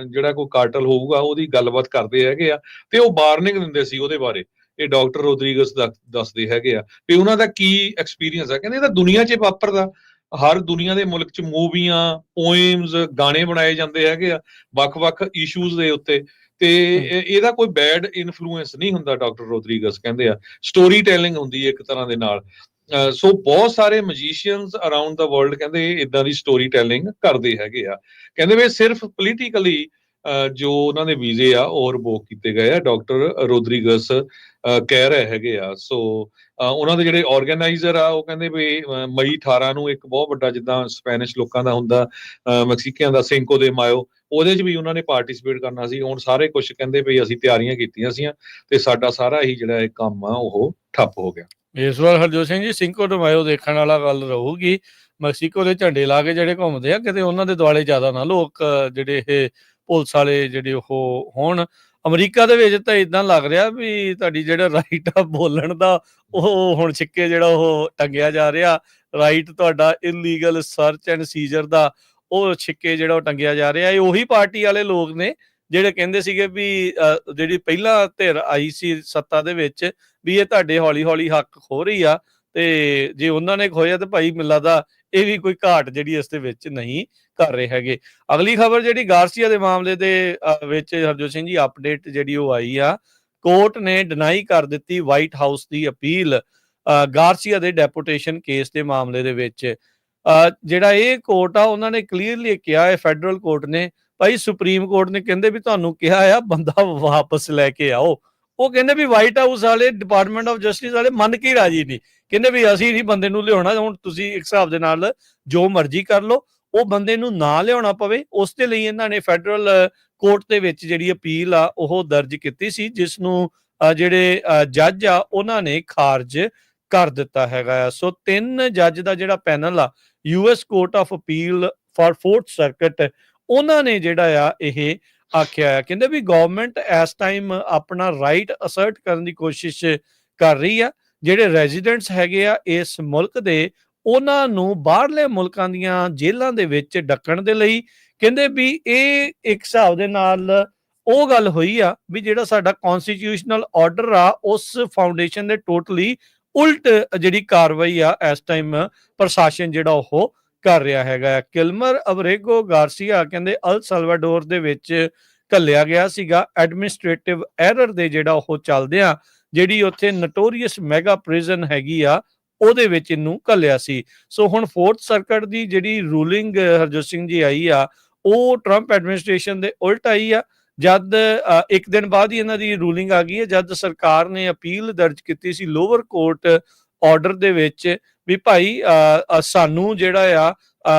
ਜਿਹੜਾ ਕੋਈ ਕਾਰਟਲ ਹੋਊਗਾ ਉਹਦੀ ਗੱਲਬਾਤ ਕਰਦੇ ਹੈਗੇ ਆ ਤੇ ਉਹ ਵਾਰਨਿੰਗ ਦਿੰਦੇ ਸੀ ਉਹਦੇ ਬਾਰੇ। ਇਹ ਡਾਕਟਰ ਰੋਦਰੀਗਸ ਦੱਸਦੇ ਹੈਗੇ ਆ ਵੀ ਉਹਨਾਂ ਦਾ ਕੀ ਐਕਸਪੀਰੀਅੰਸ ਆ। ਕਹਿੰਦੇ ਇਹ ਤਾਂ ਦੁਨੀਆ 'ਚ ਵਾਪਰਦਾ, ਹਰ ਦੁਨੀਆ ਦੇ ਮੁਲਕ 'ਚ ਮੂਵੀਆਂ, ਪੋਇਮਸ, ਗਾਣੇ ਬਣਾਏ ਜਾਂਦੇ ਹੈਗੇ ਆ ਵੱਖ-ਵੱਖ ਇਸ਼ੂਜ਼ ਦੇ ਉੱਤੇ, ਤੇ ਇਹਦਾ ਕੋਈ ਬੈਡ ਇਨਫਲੂਐਂਸ ਨਹੀਂ ਹੁੰਦਾ। ਡਾਕਟਰ ਰੋਦਰੀਗਸ ਕਹਿੰਦੇ ਆ ਸਟੋਰੀ ਟੈਲਿੰਗ ਹੁੰਦੀ ਹੈ ਇੱਕ ਤਰ੍ਹਾਂ ਦੇ ਨਾਲ। ਸੋ ਬਹੁਤ ਸਾਰੇ ਮਜੀਸ਼ੀਅਨਸ ਅਰਾਊਂਡ ਦਾ ਵਰਲਡ ਕਹਿੰਦੇ ਇਦਾਂ ਦੀ ਸਟੋਰੀ ਟੈਲਿੰਗ ਕਰਦੇ ਹੈਗੇ ਆ। ਕਹਿੰਦੇ ਵੀ ਸਿਰਫ ਪੋਲੀਟੀਕਲੀ ਜੋ ਉਹਨਾਂ ਦੇ ਵੀਜ਼ੇ ਆ ਉਹ ਰਿਵੋਕ ਕੀਤੇ ਗਏ ਆ, ਡਾਕਟਰ ਰੋਦਰੀਗਸ ਕਹਿ ਰਹੇ ਹੈਗੇ ਆ। ਸੋ ਉਹਨਾਂ ਦੇ ਜਿਹੜੇ ਆਰਗੇਨਾਈਜ਼ਰ ਆ ਉਹ ਕਹਿੰਦੇ ਵੀ ਮਈ 18 ਨੂੰ ਇੱਕ ਬਹੁਤ ਵੱਡਾ ਜਿੱਦਾਂ ਸਪੈਨਿਸ਼ ਲੋਕਾਂ ਦਾ ਹੁੰਦਾ ਮੈਕਸੀਕੀਆਂ ਦਾ ਸਿੰਕੋ ਦੇ ਮਾਇਓ, ਉਹਦੇ 'ਚ ਵੀ ਉਹਨਾਂ ਨੇ ਪਾਰਟਿਸਿਪੇਟ ਕਰਨਾ ਸੀ। ਹੁਣ ਸਾਰੇ ਕੁਝ ਕਹਿੰਦੇ ਵੀ ਅਸੀਂ ਤਿਆਰੀਆਂ ਕੀਤੀਆਂ ਸੀ ਤੇ ਸਾਡਾ ਸਾਰਾ ਹੀ ਜਿਹੜਾ ਇਹ ਕੰਮ ਆ ਉਹ ਠੱਪ ਹੋ ਗਿਆ। ਇਸ ਵਾਰ ਹਰਜੋਤ ਸਿੰਘ ਜੀ ਸਿੰਕੋ ਡੇ ਮਾਇਓ ਦੇਖਣ ਵਾਲਾ ਗੱਲ ਰਹੂਗੀ। ਮੈਕਸੀਕੋ ਦੇ ਝੰਡੇ ਲਾ ਕੇ ਜਿਹੜੇ ਘੁੰਮਦੇ ਆ, ਕਿਤੇ ਉਹਨਾਂ ਦੇ ਦੁਆਲੇ ਜ਼ਿਆਦਾ ਨਾ ਲੋਕ ਜਿਹੜੇ ਇਹ ਪੁਲਿਸ ਵਾਲੇ ਜਿਹੜੇ ਉਹ ਹੋਣ। ਅਮਰੀਕਾ ਦੇ ਵਿੱਚ ਤਾਂ ਇਦਾਂ ਲੱਗ ਰਿਹਾ ਵੀ ਤੁਹਾਡੀ ਜਿਹੜਾ ਰਾਈਟ ਆ ਬੋਲਣ ਦਾ ਉਹ ਹੁਣ ਛਿੱਕੇ ਜਿਹੜਾ ਉਹ ਟੰਗਿਆ ਜਾ ਰਿਹਾ, ਰਾਈਟ ਤੁਹਾਡਾ ਇਲੀਗਲ ਸਰਚ ਐਂਡ ਸੀਜ਼ਰ ਦਾ ਉਹ ਛਿੱਕੇ ਜਿਹੜਾ ਉਹ ਟੰਗਿਆ ਜਾ ਰਿਹਾ। ਇਹ ਉਹੀ ਪਾਰਟੀ ਵਾਲੇ ਲੋਕ ਨੇ ਜਿਹੜੇ ਕਹਿੰਦੇ ਸੀਗੇ ਵੀ ਜਿਹੜੀ ਪਹਿਲਾਂ ਧਿਰ ਆਈ ਸੀ ਸੱਤਾ ਦੇ ਵਿੱਚ ਵੀ ਇਹ ਤੁਹਾਡੇ ਹੌਲੀ ਹੌਲੀ ਹੱਕ ਖੋ ਰਹੀ ਆ, ਤੇ ਜੇ ਉਹਨਾਂ ਨੇ ਖੋਇਆ ਤਾਂ ਭਾਈ ਮੈਨੂੰ ਲੱਗਦਾ ਇਹ ਵੀ ਕੋਈ ਘਾਟ ਜਿਹੜੀ ਇਸ ਦੇ ਵਿੱਚ ਨਹੀਂ ਕਰ ਰਹੇ ਹੈਗੇ। ਅਗਲੀ ਖਬਰ ਜਿਹੜੀ ਗਾਰਸੀਆ ਦੇ ਮਾਮਲੇ ਦੇ ਵਿੱਚ ਹਰਜੋਤ ਸਿੰਘ ਜੀ ਅਪਡੇਟ ਜਿਹੜੀ ਉਹ ਆਈ ਆ, ਕੋਰਟ ਨੇ ਡਿਨਾਈ ਕਰ ਦਿੱਤੀ ਵਾਈਟ ਹਾਊਸ ਦੀ ਅਪੀਲ ਗਾਰਸੀਆ ਦੇ ਡੈਪੂਟੇਸ਼ਨ ਕੇਸ ਦੇ ਮਾਮਲੇ ਦੇ ਵਿੱਚ। ਜਿਹੜਾ ਇਹ ਕੋਰਟ ਆ ਉਹਨਾਂ ਨੇ ਕਲੀਅਰਲੀ ਕਿਹਾ ਹੈ, ਫੈਡਰਲ ਕੋਰਟ ਨੇ, ਭਾਈ ਸੁਪਰੀਮ ਕੋਰਟ ਨੇ ਕਹਿੰਦੇ ਵੀ ਤੁਹਾਨੂੰ ਕਿਹਾ ਆ ਬੰਦਾ ਵਾਪਸ ਲੈ ਕੇ ਆਓ। ਉਹ ਕਹਿੰਦੇ ਵੀ ਵਾਈਟ ਹਾਊਸ ਵਾਲੇ, ਡਿਪਾਰਟਮੈਂਟ ਆਫ ਜਸਟਿਸ ਵਾਲੇ ਮੰਨ ਕੇ ਰਾਜੀ ਨਹੀਂ, ਕਹਿੰਦੇ ਵੀ ਅਸੀਂ ਨਹੀਂ ਬੰਦੇ ਨੂੰ ਲਿਆਉਣਾ, ਹੁਣ ਤੁਸੀਂ ਇੱਕ ਹਿਸਾਬ ਦੇ ਨਾਲ ਜੋ ਮਰਜ਼ੀ ਕਰ ਲਓ, ਉਹ ਬੰਦੇ ਨੂੰ ਨਾ ਲਿਆਉਣਾ ਪਵੇ। ਉਸ ਦੇ ਲਈ ਇਹਨਾਂ ਨੇ ਫੈਡਰਲ ਕੋਰਟ ਦੇ ਵਿੱਚ ਜਿਹੜੀ ਅਪੀਲ ਆ ਉਹ ਦਰਜ ਕੀਤੀ ਸੀ, ਜਿਸ ਨੂੰ ਜਿਹੜੇ ਜੱਜ ਆ ਉਹਨਾਂ ਨੇ ਖਾਰਜ ਕਰ ਦਿੱਤਾ ਹੈਗਾ। ਸੋ 3 ਜੱਜ ਦਾ ਜਿਹੜਾ ਪੈਨਲ ਆ US court of appeal for 4th circuit, ਉਹਨਾਂ ਨੇ ਜਿਹੜਾ ਆ ਇਹ ਆਖਿਆ ਆ, ਕਹਿੰਦੇ ਵੀ ਗਵਰਨਮੈਂਟ ਇਸ ਟਾਈਮ ਆਪਣਾ ਰਾਈਟ ਅਸਰਟ ਕਰਨ ਦੀ ਕੋਸ਼ਿਸ਼ ਕਰ ਰਹੀ ਆ। ਜਿਹੜੇ ਰੈਜ਼ੀਡੈਂਟਸ ਹੈਗੇ ਆ ਇਸ ਮੁਲਕ ਦੇ, ਉਹਨਾਂ ਨੂੰ ਬਾਹਰਲੇ ਮੁਲਕਾਂ ਦੀਆਂ ਜੇਲ੍ਹਾਂ ਦੇ ਵਿੱਚ ਡੱਕਣ ਦੇ ਲਈ, ਕਹਿੰਦੇ ਵੀ ਇਹ ਇੱਕ ਹਿਸਾਬ ਦੇ ਨਾਲ ਉਹ ਗੱਲ ਹੋਈ ਆ ਵੀ ਜਿਹੜਾ ਸਾਡਾ ਕਨਸਟੀਟਿਊਸ਼ਨਲ ਆਰਡਰ ਆ ਉਸ ਫਾਊਂਡੇਸ਼ਨ ਦੇ ਟੋਟਲੀ ਉਲਟ ਜਿਹੜੀ ਕਾਰਵਾਈ ਆ ਇਸ ਟਾਈਮ ਪ੍ਰਸ਼ਾਸਨ ਜਿਹੜਾ ਉਹ ਕਰ ਰਿਹਾ ਹੈਗਾ। ਕਿਲਮਰ ਅਬਰੇਗੋ ਗਾਰਸੀਆ ਕਹਿੰਦੇ ਅਲ ਸਲਵਾਡੋਰ ਦੇ ਵਿੱਚ ਘੱਲਿਆ ਗਿਆ ਸੀਗਾ ਐਡਮਿਨਿਸਟ੍ਰੇਟਿਵ ਐਰਰ ਦੇ ਜਿਹੜਾ ਉਹ ਚੱਲਦੇ ਆ, ਜਿਹੜੀ ਉੱਥੇ ਨੋਟੋਰੀਅਸ ਮੈਗਾ ਪ੍ਰਿਜ਼ਨ ਹੈਗੀ ਆ ਉਹਦੇ ਵਿੱਚ ਇਹਨੂੰ ਘੱਲਿਆ ਸੀ। ਸੋ ਹੁਣ 4th ਸਰਕਟ ਦੀ ਜਿਹੜੀ ਰੂਲਿੰਗ ਹਰਜੋਤ ਸਿੰਘ ਜੀ ਆਈ ਆ ਉਹ ਟਰੰਪ ਐਡਮਿਨਿਸਟ੍ਰੇਸ਼ਨ ਦੇ ਉਲਟ ਆਈ ਆ। ਜਦ ਇੱਕ ਦਿਨ ਬਾਅਦ ਹੀ ਇਹਨਾਂ ਦੀ ਰੂਲਿੰਗ ਆ ਗਈ ਹੈ, ਜਦ ਸਰਕਾਰ ਨੇ ਅਪੀਲ ਦਰਜ ਕੀਤੀ ਸੀ ਲੋਅਰ ਕੋਰਟ ਆਰਡਰ ਦੇ ਵਿੱਚ ਵੀ ਭਾਈ ਸਾਨੂੰ ਜਿਹੜਾ ਆ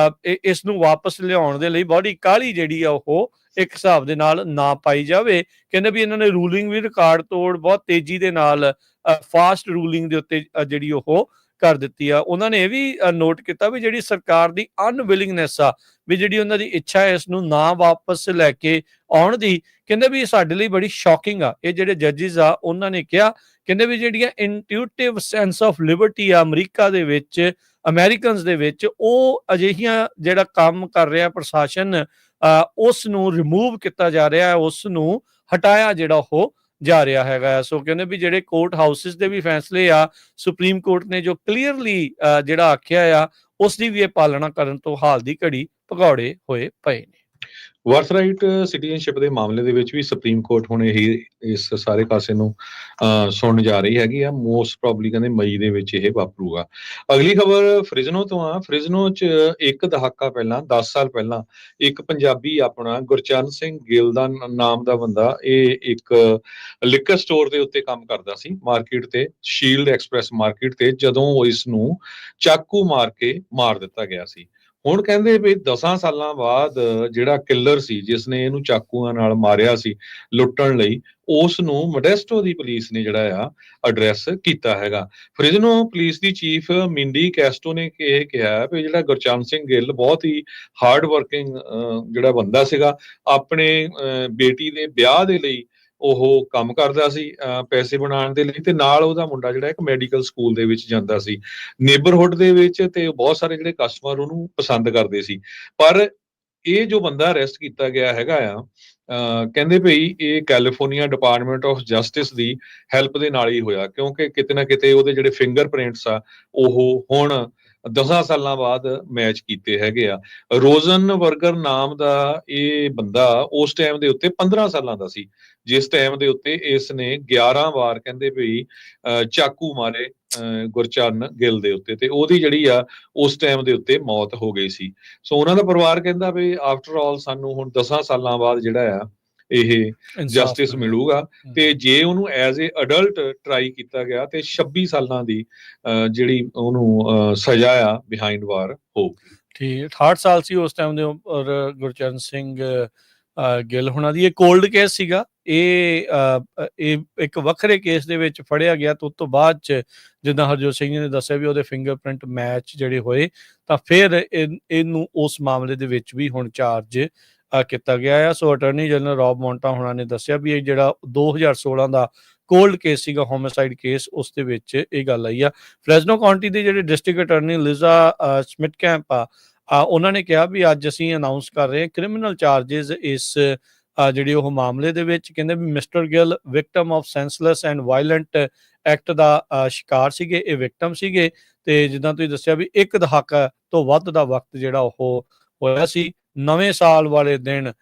ਇਸ ਨੂੰ ਵਾਪਸ ਲਿਆਉਣ ਦੇ ਲਈ ਬੜੀ ਕਾਹਲੀ ਜਿਹੜੀ ਆ ਉਹ ਇੱਕ ਹਿਸਾਬ ਦੇ ਨਾਲ ਨਾ ਪਾਈ ਜਾਵੇ। ਕਹਿੰਦੇ ਵੀ ਇਹਨਾਂ ਨੇ ਰੂਲਿੰਗ ਵੀ ਰਿਕਾਰਡ ਤੋੜ ਬਹੁਤ ਤੇਜ਼ੀ ਦੇ ਨਾਲ ਫਾਸਟ ਰੂਲਿੰਗ ਦੇ ਉੱਤੇ ਜਿਹੜੀ ਉਹ ਕਰ ਦਿੱਤੀ ਆ। ਉਹਨਾਂ ਨੇ ਇਹ ਵੀ ਨੋਟ ਕੀਤਾ ਵੀ ਜਿਹੜੀ ਸਰਕਾਰ ਦੀ ਅਨਵਿਲਿੰਗਨੈਸ ਆ, ਵੀ ਜਿਹੜੀ ਉਹਨਾਂ ਦੀ ਇੱਛਾ ਹੈ ਇਸ ਨੂੰ ਨਾ ਵਾਪਸ ਲੈ ਕੇ ਆਉਣ ਦੀ, ਕਹਿੰਦੇ ਵੀ ਸਾਡੇ ਲਈ ਬੜੀ ਸ਼ੌਕਿੰਗ ਆ। ਇਹ ਜਿਹੜੇ ਜੱਜਿਸ ਆ ਉਹਨਾਂ ਨੇ ਕਿਹਾ, ਕਹਿੰਦੇ ਵੀ ਜਿਹੜੀਆਂ ਇੰਟਿਊਟਿਵ ਸੈਂਸ ਆਫ ਲਿਬਰਟੀ ਆ ਅਮਰੀਕਾ ਦੇ ਵਿੱਚ, ਅਮਰੀਕਨਸ ਦੇ ਵਿੱਚ, ਉਹ ਅਜਿਹੀਆਂ ਜਿਹੜਾ ਕੰਮ ਕਰ ਰਿਹਾ ਪ੍ਰਸ਼ਾਸਨ ਉਸ ਨੂੰ ਰਿਮੂਵ ਕੀਤਾ ਜਾ ਰਿਹਾ, ਉਸ ਨੂੰ ਹਟਾਇਆ ਜਿਹੜਾ ਉਹ ਜਾ ਰਿਹਾ ਹੈਗਾ। ਸੋ ਕਹਿੰਦੇ ਵੀ ਜਿਹੜੇ ਕੋਰਟ ਹਾਊਸਿਸ ਦੇ ਵੀ ਫੈਸਲੇ ਆ, ਸੁਪਰੀਮ ਕੋਰਟ ਨੇ ਜੋ ਕਲੀਅਰਲੀ ਜਿਹੜਾ ਆਖਿਆ ਆ ਉਸ ਦੀ ਵੀ ਇਹ ਪਾਲਣਾ ਕਰਨ ਤੋਂ ਹਾਲ ਦੀ ਘੜੀ ਭਗੌੜੇ ਹੋਏ ਪਏ ਨੇ। ਵਰਥਰਾਈਟ ਸਿਟੀਜ਼ਨਸ਼ਿਪ ਦੇ ਮਾਮਲੇ ਦੇ ਵਿੱਚ ਵੀ ਸੁਪਰੀਮ ਕੋਰਟ ਹੁਣ ਇਸ ਸਾਰੇ ਪਾਸੇ ਨੂੰ ਸੁਣਨ ਜਾ ਰਹੀ ਹੈਗੀ ਆ। ਮੋਸਟ ਪ੍ਰੋਬਬਲੀ ਕਹਿੰਦੇ ਮਈ ਦੇ ਵਿੱਚ ਇਹ ਵਾਪਰੂਗਾ। ਅਗਲੀ ਖਬਰ ਫ੍ਰਿਜ਼ਨੋ ਤੋਂ ਆ। ਫ੍ਰਿਜ਼ਨੋ 'ਚ ਇੱਕ ਦਹਾਕਾ ਪਹਿਲਾਂ 10 ਸਾਲ ਪਹਿਲਾਂ ਇੱਕ ਪੰਜਾਬੀ ਆਪਣਾ ਗੁਰਚਰਨ ਸਿੰਘ ਗਿੱਲ ਦਾ ਨਾਮ ਦਾ ਬੰਦਾ, ਇਹ ਇੱਕ ਲਿਕਰ ਸਟੋਰ ਦੇ ਉੱਤੇ ਕੰਮ ਕਰਦਾ ਸੀ ਮਾਰਕੀਟ ਤੇ, ਸ਼ੀਲਡ ਐਕਸਪ੍ਰੈਸ ਮਾਰਕੀਟ ਤੇ, ਜਦੋਂ ਇਸ ਨੂੰ ਚਾਕੂ ਮਾਰ ਕੇ ਮਾਰ ਦਿੱਤਾ ਗਿਆ ਸੀ। ਹੁਣ ਕਹਿੰਦੇ ਵੀ 10 ਸਾਲਾਂ ਬਾਅਦ ਜਿਹੜਾ ਕਿਲਰ ਸੀ ਜਿਸ ਨੇ ਇਹਨੂੰ ਚਾਕੂਆਂ ਨਾਲ ਮਾਰਿਆ ਸੀ ਲੁੱਟਣ ਲਈ, ਉਸ ਨੂੰ ਮੋਡੈਸਟੋ ਦੀ ਪੁਲਿਸ ਨੇ ਜਿਹੜਾ ਆ ਐਡਰੈਸ ਕੀਤਾ ਹੈਗਾ। ਫ੍ਰਿਜ਼ਨੋ ਪੁਲਿਸ ਦੀ ਚੀਫ ਮਿੰਡੀ ਕੈਸਟੋ ਨੇ ਇਹ ਕਿਹਾ ਵੀ ਜਿਹੜਾ ਗੁਰਚਰਨ ਸਿੰਘ ਗਿੱਲ ਬਹੁਤ ਹੀ ਹਾਰਡ ਵਰਕਿੰਗ ਜਿਹੜਾ ਬੰਦਾ ਸੀਗਾ, ਆਪਣੇ ਬੇਟੀ ਦੇ ਵਿਆਹ ਦੇ ਲਈ ਉਹ ਕੰਮ ਕਰਦਾ ਸੀ ਪੈਸੇ ਬਣਾਉਣ ਦੇ ਲਈ, ਤੇ ਨਾਲ ਉਹਦਾ ਮੁੰਡਾ ਜਿਹੜਾ ਇੱਕ ਮੈਡੀਕਲ ਸਕੂਲ ਦੇ ਵਿੱਚ ਜਾਂਦਾ ਸੀ ਨੇਬਰਹੁੱਡ ਦੇ ਵਿੱਚ, ਤੇ ਬਹੁਤ ਸਾਰੇ ਜਿਹੜੇ ਕਸਟਮਰ ਉਹਨੂੰ ਪਸੰਦ ਕਰਦੇ ਸੀ। ਪਰ ਇਹ ਜੋ ਬੰਦਾ ਅਰੈਸਟ ਕੀਤਾ ਗਿਆ ਹੈਗਾ ਆ, ਕਹਿੰਦੇ ਭਈ ਇਹ California department of justice the help ਦੇ ਨਾਲ ਹੀ ਹੋਇਆ, ਕਿਉਂਕਿ ਕਿਤੇ ਨਾ ਕਿਤੇ ਉਹਦੇ ਜਿਹੜੇ ਫਿੰਗਰਪ੍ਰਿੰਟਸ ਆ ਉਹ ਹੁਣ 10 ਸਾਲਾਂ ਬਾਅਦ ਮੈਚ ਕੀਤੇ ਹੈਗੇ ਆ। ਰੋਜ਼ਨ ਵਰਗਰ ਨਾਮ ਦਾ ਇਹ ਬੰਦਾ ਉਸ ਟਾਈਮ ਦੇ ਉੱਤੇ 15 ਸਾਲਾਂ ਦਾ ਸੀ, ਜਿਸ ਟਾਈਮ ਦੇ ਉੱਤੇ ਇਸ ਨੇ 11 ਵਾਰ ਕਹਿੰਦੇ ਭਈ ਚਾਕੂ ਮਾਰੇ ਗੁਰਚਰਨ ਗਿੱਲ ਦੇ ਉੱਤੇ, ਤੇ ਉਹਦੀ ਜਿਹੜੀ ਆ ਉਸ ਟਾਈਮ ਦੇ ਉੱਤੇ ਮੌਤ ਹੋ ਗਈ ਸੀ। ਸੋ ਉਹਨਾਂ ਦਾ ਪਰਿਵਾਰ ਕਹਿੰਦਾ ਵੀ ਆਫਟਰ ਆਲ ਸਾਨੂੰ ਹੁਣ 10 ਸਾਲਾਂ ਬਾਅਦ ਜਿਹੜਾ ਆ ਇਹ ਜਸਟਿਸ ਮਿਲੂਗਾ, ਤੇ ਜੇ ਉਹਨੂੰ ਐਜ਼ ਏ ਅਡਲਟ ਟਰਾਈ ਕੀਤਾ ਗਿਆ ਤੇ 26 ਸਾਲਾਂ ਦੀ ਜਿਹੜੀ ਉਹਨੂੰ ਸਜ਼ਾ ਆ ਬਿਹਾਈਂਡ ਵਾਰ ਹੋਊਗੀ। ਠੀਕ, 68 ਸਾਲ ਸੀ ਉਸ ਟਾਈਮ ਦੇ ਉੱਪਰ ਗੁਰਚਰਨ ਸਿੰਘ ਗਿੱਲ ਹੋਣਾ ਦੀ। ਇਹ ਕੋਲਡ ਕੇਸ ਸੀਗਾ, ਇਹ ਇੱਕ ਵੱਖਰੇ ਕੇਸ ਦੇ ਵਿੱਚ ਫੜਿਆ ਗਿਆ, ਤੇ ਉਸ ਤੋਂ ਬਾਅਦ ਚ ਜਿੱਦਾਂ ਹਰਜੋਤ ਸਿੰਘ ਜੀ ਨੇ ਦੱਸਿਆ ਵੀ ਉਹਦੇ ਫਿੰਗਰਪ੍ਰਿੰਟ ਮੈਚ ਜਿਹੜੇ ਹੋਏ, ਤਾਂ ਫਿਰ ਇਹਨੂੰ ਉਸ ਮਾਮਲੇ ਦੇ ਵਿੱਚ ਵੀ ਹੁਣ ਚਾਰਜ ਕੀਤਾ ਗਿਆ ਆ। ਸੋ ਅਟਰਨੀ ਜਨਰਲ ਰੌਬ ਮੌਂਟਾ ਹੋਣਾ ਨੇ ਦੱਸਿਆ ਵੀ ਇਹ ਜਿਹੜਾ 2016 ਦਾ ਕੋਲਡ ਕੇਸ ਸੀਗਾ, ਹੋਮਿਸਾਈਡ ਕੇਸ, ਉਸ ਦੇ ਵਿੱਚ ਇਹ ਗੱਲ ਆਈ ਆ। ਫ੍ਰੈਜ਼ਨੋ ਕਾਉਂਟੀ ਦੇ ਜਿਹੜੇ ਡਿਸਟ੍ਰਿਕਟ ਅਟਰਨੀ ਲਿਜ਼ਾ ਸਮਿਟਕੈਂਪ ਆ, ਉਹਨਾਂ ਨੇ ਕਿਹਾ ਵੀ ਅੱਜ ਅਸੀਂ ਅਨਾਉਂਸ ਕਰ ਰਹੇ ਕ੍ਰਿਮੀਨਲ ਚਾਰजेस ਇਸ ਜਿਹੜੀ ਉਹ ਮਾਮਲੇ ਦੇ ਵਿੱਚ। ਕਹਿੰਦੇ ਵੀ mister Gill victim of senseless and violent act ਦਾ ਸ਼ਿਕਾਰ ਸੀਗੇ, ਇਹ ਵਿਕਟਮ ਸੀਗੇ, ਤੇ ਜਿੱਦਾਂ ਤੁਸੀਂ ਦੱਸਿਆ ਵੀ ਇੱਕ ਦਹਾਕਾ ਤੋਂ ਵੱਧ ਦਾ ਵਕਤ ਜਿਹੜਾ ਉਹ ਹੋਇਆ ਸੀ। ਨਵੇਂ ਸਾਲ ਵਾਲੇ ਦਿਨ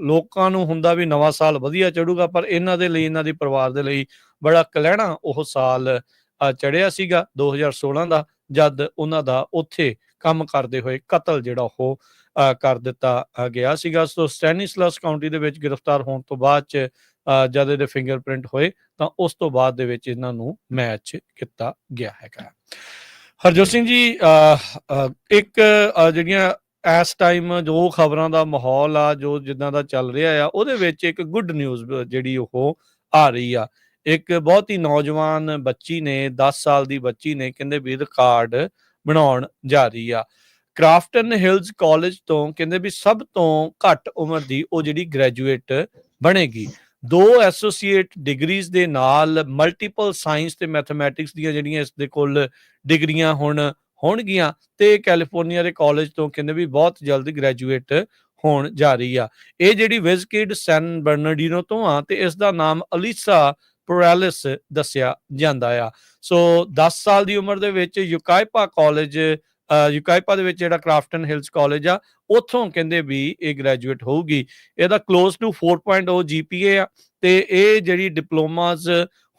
ਲੋਕਾਂ ਨੂੰ ਹੁੰਦਾ ਵੀ ਨਵਾਂ ਸਾਲ ਵਧੀਆ ਚੜੂਗਾ, ਪਰ ਇਹਨਾਂ ਦੇ ਲਈ, ਇਹਨਾਂ ਦੇ ਪਰਿਵਾਰ ਦੇ ਲਈ ਬੜਾ ਕਲਹਿਣਾ ਉਹ ਸਾਲ ਚੜਿਆ ਸੀਗਾ 2016 ਦਾ, ਜਦ ਉਹਨਾਂ ਦਾ ਉੱਥੇ ਕੰਮ ਕਰਦੇ ਹੋਏ ਕਤਲ ਜਿਹੜਾ ਉਹ ਕਰ ਦਿੱਤਾ ਗਿਆ ਸੀਗਾ। ਸੋ ਸਟੈਨਿਸਲਸ ਕਾਉਂਟੀ ਦੇ ਵਿੱਚ ਗ੍ਰਿਫਤਾਰ ਹੋਣ ਤੋਂ ਬਾਅਦ ਚ ਜਦ ਇਹਦੇ ਫਿੰਗਰਪ੍ਰਿੰਟ ਹੋਏ, ਤਾਂ ਉਸ ਤੋਂ ਬਾਅਦ ਦੇ ਵਿੱਚ ਇਹਨਾਂ ਨੂੰ ਮੈਚ ਕੀਤਾ ਗਿਆ ਹੈਗਾ। ਹਰਜੋਤ ਸਿੰਘ ਜੀ, ਇੱਕ ਜਿਹੜੀਆਂ ਇਸ ਟਾਈਮ ਜੋ ਖਬਰਾਂ ਦਾ ਮਾਹੌਲ ਆ, ਜੋ ਜਿੱਦਾਂ ਦਾ ਚੱਲ ਰਿਹਾ ਆ, ਉਹਦੇ ਵਿੱਚ ਇੱਕ ਗੁੱਡ ਨਿਊਜ਼ ਜਿਹੜੀ ਉਹ ਆ ਰਹੀ ਆ। ਇੱਕ ਬਹੁਤ ਹੀ ਨੌਜਵਾਨ ਬੱਚੀ ਨੇ, 10 ਸਾਲ ਦੀ ਬੱਚੀ ਨੇ, ਕਹਿੰਦੇ ਵੀ ਰਿਕਾਰਡ ਬਣਾਉਣ ਜਾ ਰਹੀ ਆ। ਕ੍ਰਾਫਟਨ ਹਿਲਜ਼ ਕਾਲਜ ਤੋਂ ਕਹਿੰਦੇ ਵੀ ਸਭ ਤੋਂ ਘੱਟ ਉਮਰ ਦੀ ਉਹ ਜਿਹੜੀ ਗ੍ਰੈਜੂਏਟ ਬਣੇਗੀ। 2 ਐਸੋਸੀਏਟ ਡਿਗਰੀਜ਼ ਦੇ ਨਾਲ ਮਲਟੀਪਲ ਸਾਇੰਸ ਤੇ ਮੈਥਮੈਟਿਕਸ ਦੀਆਂ ਜਿਹੜੀਆਂ ਇਸ ਦੇ ਕੋਲ ਡਿਗਰੀਆਂ ਹੁਣ ਹੋਣਗੀਆਂ, ਤੇ ਕੈਲੀਫੋਰਨੀਆ ਦੇ ਕਾਲਜ ਤੋਂ ਕਹਿੰਦੇ ਵੀ ਬਹੁਤ ਜਲਦ ਗ੍ਰੈਜੂਏਟ ਹੋਣ ਜਾ ਰਹੀ ਆ। ਇਹ ਜਿਹੜੀ ਵਿਜ਼ਕਿਡ ਸੈਨ ਬਰਨਾਰਡੀਨੋ ਤੋਂ ਆ, ਤੇ ਇਸ ਦਾ ਨਾਮ ਅਲੀਸਾ ਪੋਰੈਲਿਸ ਦੱਸਿਆ ਜਾਂਦਾ ਆ। ਸੋ 10 ਸਾਲ ਦੀ ਉਮਰ ਦੇ ਵਿੱਚ ਯੂਕਾਈਪਾ ਕਾਲਜ, ਯੂਕਾਈਪਾ ਦੇ ਵਿੱਚ ਜਿਹੜਾ ਕ੍ਰਾਫਟਨ ਹਿਲਜ਼ ਕਾਲਜ ਆ, ਉੱਥੋਂ ਕਹਿੰਦੇ ਵੀ ਇਹ ਗ੍ਰੈਜੂਏਟ ਹੋਊਗੀ। ਇਹਦਾ ਕਲੋਜ਼ ਟੂ 4.0 GPA ਆ, ਤੇ ਇਹ ਜਿਹੜੀ ਡਿਪਲੋਮਾਜ਼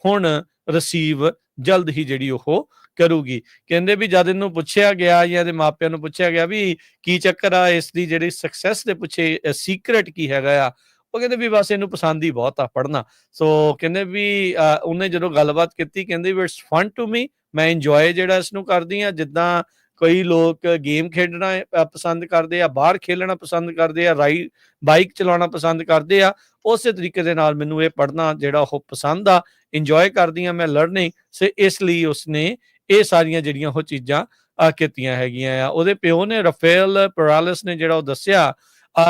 ਹੁਣ ਰਿਸੀਵ ਜਲਦ ਹੀ ਜਿਹੜੀ ਉਹ ਕਰੂਗੀ। ਕਹਿੰਦੇ ਵੀ ਜਦ ਇਹਨੂੰ ਪੁੱਛਿਆ ਗਿਆ, ਜਾਂ ਇਹਦੇ ਮਾਪਿਆਂ ਨੂੰ ਪੁੱਛਿਆ ਗਿਆ ਵੀ ਕੀ ਚੱਕਰ ਆ ਇਸ ਦੀ ਜਿਹੜੀ ਸਕਸੈਸ ਦੇ ਪਿੱਛੇ ਸੀਕ੍ਰੇਟ ਕੀ ਹੈਗਾ ਆ, ਉਹ ਕਹਿੰਦੇ ਵੀ ਬਸ ਇਹਨੂੰ ਪਸੰਦ ਹੀ ਬਹੁਤ ਆ ਪੜ੍ਹਨਾ। ਸੋ ਕਹਿੰਦੇ ਵੀ ਉਹਨੇ ਜਦੋਂ ਗੱਲਬਾਤ ਕੀਤੀ ਕਹਿੰਦੇ ਵੀ ਇਟਸ ਫਨ ਟੂ ਮੀ, ਮੈਂ ਇੰਜੋਏ ਜਿਹੜਾ ਇਸਨੂੰ ਕਰਦੀ ਹਾਂ। ਜਿੱਦਾਂ ਕਈ ਲੋਕ ਗੇਮ ਖੇਡਣਾ ਪਸੰਦ ਕਰਦੇ ਆ, ਬਾਹਰ ਖੇਲਣਾ ਪਸੰਦ ਕਰਦੇ ਆ, ਬਾਈਕ ਚਲਾਉਣਾ ਪਸੰਦ ਕਰਦੇ ਆ, ਉਸੇ ਤਰੀਕੇ ਦੇ ਨਾਲ ਮੈਨੂੰ ਇਹ ਪੜ੍ਹਨਾ ਜਿਹੜਾ ਉਹ ਪਸੰਦ ਆ, ਇੰਜੋਏ ਕਰਦੀ ਹਾਂ ਮੈਂ ਲਰਨਿੰਗ। ਸੋ ਇਸ ਲਈ ਉਸਨੇ ਇਹ ਸਾਰੀਆਂ ਜਿਹੜੀਆਂ ਉਹ ਚੀਜ਼ਾਂ ਕੀਤੀਆਂ ਹੈਗੀਆਂ ਆ। ਉਹਦੇ ਪਿਓ ਨੇ ਰਫੇਲ ਪਰਾਲਿਸ ਨੇ ਜਿਹੜਾ ਉਹ ਦੱਸਿਆ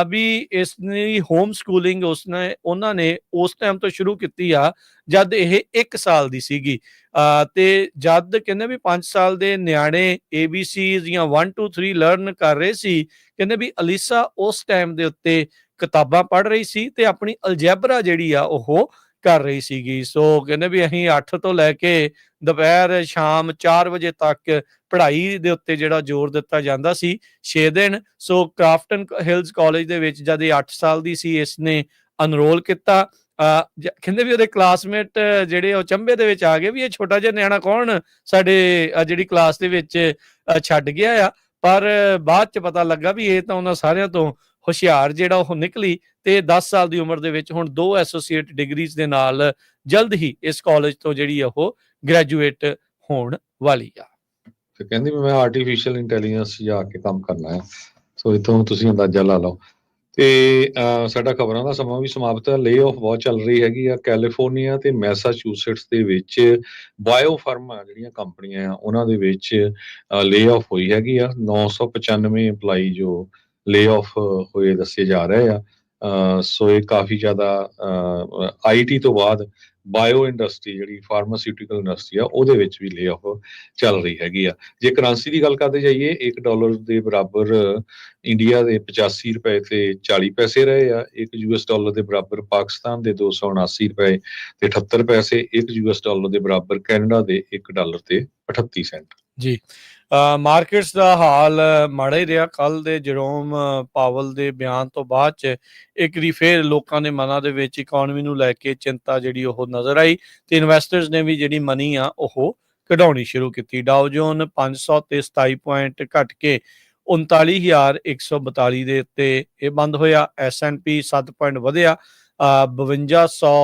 ਵੀ ਇਸ ਦੀ ਹੋਮ ਸਕੂਲਿੰਗ ਉਹਨਾਂ ਨੇ ਉਸ ਟਾਈਮ ਤੋਂ ਸ਼ੁਰੂ ਕੀਤੀ ਆ ਜਦ ਇਹ 1 ਸਾਲ ਦੀ ਸੀਗੀ। ਤੇ ਜਦ ਕਹਿੰਦੇ ਵੀ 5 ਸਾਲ ਦੇ ਨਿਆਣੇ ABC ਜਾਂ 1 2 3 ਲਰਨ ਕਰ ਰਹੇ ਸੀ, ਕਹਿੰਦੇ ਵੀ ਅਲੀਸਾ ਉਸ ਟਾਈਮ ਦੇ ਉੱਤੇ ਕਿਤਾਬਾਂ ਪੜ੍ਹ ਰਹੀ ਸੀ ਤੇ ਆਪਣੀ ਅਲਜੈਬਰਾ ਜਿਹੜੀ ਆ ਉਹ ਕਰ ਰਹੀ ਸੀਗੀ। ਸੋ ਕਹਿੰਦੇ ਵੀ ਅਸੀਂ 8 ਤੋਂ ਲੈ ਕੇ ਦੁਪਹਿਰ ਸ਼ਾਮ 4 ਵਜੇ ਤੱਕ ਪੜ੍ਹਾਈ ਦੇ ਉੱਤੇ ਜਿਹੜਾ ਜ਼ੋਰ ਦਿੱਤਾ ਜਾਂਦਾ ਸੀ 6 ਦਿਨ। ਸੋ ਕ੍ਰਾਫਟਨ ਹਿਲਸ ਕਾਲਜ ਦੇ ਵਿੱਚ ਜਦ ਇਹ 8 ਸਾਲ ਦੀ ਸੀ ਇਸਨੇ ਅਨਰੋਲ ਕੀਤਾ। ਕਹਿੰਦੇ ਵੀ ਉਹਦੇ ਕਲਾਸਮੇਟ ਜਿਹੜੇ ਉਹ ਚੰਬੇ ਦੇ ਵਿੱਚ ਆ ਗਏ ਵੀ ਇਹ ਛੋਟਾ ਜਿਹਾ ਨਿਆਣਾ ਕੌਣ ਸਾਡੇ ਜਿਹੜੀ ਕਲਾਸ ਦੇ ਵਿੱਚ ਛੱਡ ਗਿਆ ਆ। ਪਰ ਬਾਅਦ ਚ ਪਤਾ ਲੱਗਾ ਵੀ ਇਹ ਤਾਂ ਉਹਨਾਂ ਸਾਰਿਆਂ ਤੋਂ ਹੁਸ਼ਿਆਰ ਜਿਹੜਾ ਉਹ ਨਿਕਲੀ ਤੇ 10 ਸਾਲ ਦੀ ਉਮਰ ਦੇ ਵਿੱਚ ਹੁਣ 2 ਐਸੋਸੀਏਟ ਡਿਗਰੀਜ਼ ਦੇ ਨਾਲ ਜਲਦ ਹੀ ਇਸ ਕਾਲਜ ਤੋਂ ਜਿਹੜੀ ਉਹ ਗ੍ਰੈਜੂਏਟ ਹੋਣ ਵਾਲੀ ਆ। ਤੇ ਕਹਿੰਦੀ ਮੈਂ ਆਰਟੀਫੀਸ਼ੀਅਲ ਇੰਟੈਲੀਜੈਂਸ ਜਾ ਕੇ ਕੰਮ ਕਰਨਾ ਹੈ। ਸੋ ਇਥੋਂ ਤੁਸੀਂ ਅੰਦਾਜ਼ਾ ਲਾ ਲਓ। ਤੇ ਸਾਡਾ ਖਬਰਾਂ ਦਾ ਸਮਾਂ ਵੀ ਸਮਾਪਤ ਹੈ। ਲੇ ਆਫ ਬਹੁਤ ਚੱਲ ਰਹੀ ਹੈਗੀ ਆ ਕੈਲੀਫੋਰਨੀਆ ਤੇ ਮੈਸਾਚੂਸੇਟਸ ਦੇ ਵਿੱਚ। ਬਾਇਓ ਫਰਮਾਂ ਜਿਹੜੀਆਂ ਕੰਪਨੀਆਂ ਆ ਉਹਨਾਂ ਦੇ ਵਿੱਚ ਲੇ ਆਫ ਹੋਈ ਹੈਗੀ ਆ। 995 EMPLOYE ਜੋ ਲੇ ਆਫ ਹੋਏ ਦੱਸੇ ਜਾ ਰਹੇ ਆ। ਸੋ ਇਹ ਕਾਫੀ ਜ਼ਿਆਦਾ IT ਤੋਂ ਬਾਅਦ ਬਾਇਓ ਇੰਡਸਟਰੀ ਜਿਹੜੀ ਫਾਰਮਾਸਿਊਟੀਕਲ ਇੰਡਸਟਰੀ ਆ ਉਹਦੇ ਵਿੱਚ ਵੀ ਲੇ ਆਫ ਚੱਲ ਰਹੀ ਹੈਗੀ ਆ। ਜੇ ਕਰੰਸੀ ਦੀ ਗੱਲ ਕਰਦੇ ਜਾਈਏ $1 ਦੇ ਬਰਾਬਰ ਇੰਡੀਆ ਦੇ 85 ਰੁਪਏ ਤੇ 40 ਪੈਸੇ ਰਹੇ ਆ। $1 ਦੇ ਬਰਾਬਰ ਪਾਕਿਸਤਾਨ ਦੇ 279 ਰੁਪਏ ਤੇ 78 ਪੈਸੇ। $1 ਦੇ ਬਰਾਬਰ ਕੈਨੇਡਾ ਦੇ $1 ਤੇ 38 ਸੈਂਟ। ਜੀ ਮਾਰਕੀਟਸ ਦਾ ਹਾਲ ਮਾੜਾ ਹੀ ਰਿਹਾ। ਕੱਲ ਦੇ ਜਰੋਮ ਪਾਵਲ ਦੇ ਬਿਆਨ ਤੋਂ ਬਾਅਦ ਚ ਇੱਕ ਵਾਰੀ ਫੇਰ ਲੋਕਾਂ ਦੇ ਮਨਾਂ ਦੇ ਵਿੱਚ ਇਕਨੋਮੀ ਨੂੰ ਲੈ ਕੇ ਚਿੰਤਾ ਜਿਹੜੀ ਉਹ ਨਜ਼ਰ ਆਈ ਤੇ ਇਨਵੈਸਟਰਸ ਨੇ ਵੀ ਜਿਹੜੀ ਮਨੀ ਆ ਉਹ ਕਢਾਉਣੀ ਸ਼ੁਰੂ ਕੀਤੀ। ਡਾਓ ਜੋਨ 500 ਤੇ 27 ਪੁਆਇੰਟ ਘਟ ਕੇ 39,142 ਦੇ ਉੱਤੇ ਇਹ ਬੰਦ ਹੋਇਆ। S&P 7 ਪੁਆਇੰਟ ਵਧਿਆ 5200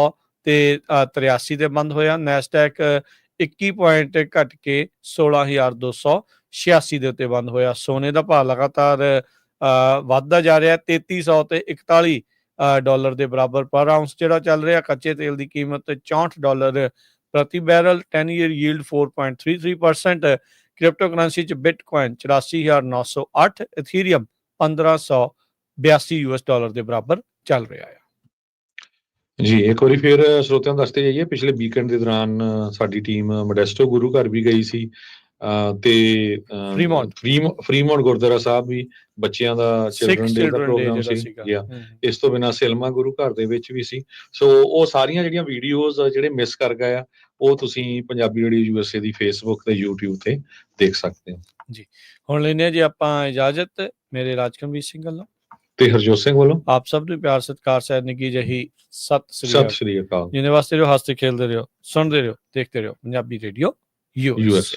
ਤੇ 83 ਤੇ ਬੰਦ ਹੋਇਆ। ਨੈਸਡੈਕ 21 ਪੁਆਇੰਟ ਘਟ ਕੇ 16,286 ਦੇ ਉੱਤੇ ਬੰਦ ਹੋਇਆ। ਸੋਨੇ ਦਾ ਭਾਅ ਲਗਾਤਾਰ ਵੱਧਦਾ ਜਾ ਰਿਹਾ 3300 ਤੇ $41 ਦੇ ਬਰਾਬਰ ਪਰ ਆਉਂਸ ਜਿਹੜਾ ਚੱਲ ਰਿਹਾ। ਕੱਚੇ ਤੇਲ ਦੀ ਕੀਮਤ $64 ਪ੍ਰਤੀ barrel. 10 year yield 4.33%। Crypto currency ਚ ਬਿਟਕੋਇਨ 84,908, ਇਥੀਰੀਅਮ $1,582 ਦੇ ਬਰਾਬਰ ਚੱਲ ਰਿਹਾ ਹੈ। ਜੀ ਇੱਕ ਵਾਰੀ ਫਿਰ ਸਰੋਤਿਆਂ ਨੂੰ ਦੱਸਦੇ ਜਾਈਏ ਪਿਛਲੇ ਵੀਕਐਂਡ ਦੇ ਦੌਰਾਨ ਸਾਡੀ ਟੀਮ ਮੋਡੈਸਟੋ ਗੁਰੂ ਘਰ ਵੀ ਗਈ ਸੀ ਤੇ ਫਰੀਮੌਂਟ ਗੁਰਦੁਆਰਾ ਸਾਹਿਬ ਵੀ ਬੱਚਿਆਂ ਦਾ ਚਿਲਡਰਨ ਡੇ ਦਾ ਪ੍ਰੋਗਰਾਮ ਸੀ। ਇਸ ਤੋਂ ਬਿਨਾਂ ਸਿਲਮਾ ਗੁਰੂ ਘਰ ਦੇ ਵਿੱਚ ਵੀ ਸੀ। ਸੋ ਉਹ ਸਾਰੀਆਂ ਜਿਹੜੀਆਂ ਵੀਡੀਓਜ਼ ਜਿਹੜੇ ਮਿਸ ਕਰ ਗਏ ਆ ਉਹ ਤੁਸੀਂ ਪੰਜਾਬੀ ਰੇਡੀਓ USA ਦੀ ਫੇਸਬੁੱਕ ਤੇ YouTube ਤੇ ਦੇਖ ਸਕਦੇ ਹੋ। ਜੀ ਹੁਣ ਲੈਨੇ ਜੀ ਆਪਾਂ ਇਜਾਜ਼ਤ। ਮੇਰੇ ਰਾਜਕਮਵੀਰ ਸਿੰਘ ਵੱਲੋਂ ਤੇ ਹਰਜੋਤ ਸਿੰਘ ਵੱਲੋਂ ਆਪ ਸਭ ਨੂੰ ਪਿਆਰ ਸਤਿਕਾਰ ਸਹਿਤ ਨਿੱਘੀ ਜਿਹੀ ਸਤਿ ਸ੍ਰੀ ਅਕਾਲ। ਜਿਹਦੇ ਵਾਸਤੇ ਰਹੋ, ਹੱਸਦੇ ਖੇਲਦੇ ਰਹੋ, ਸੁਣਦੇ ਰਹੋ, ਦੇਖਦੇ ਰਹੋ ਪੰਜਾਬੀ ਰੇਡੀਓ USA।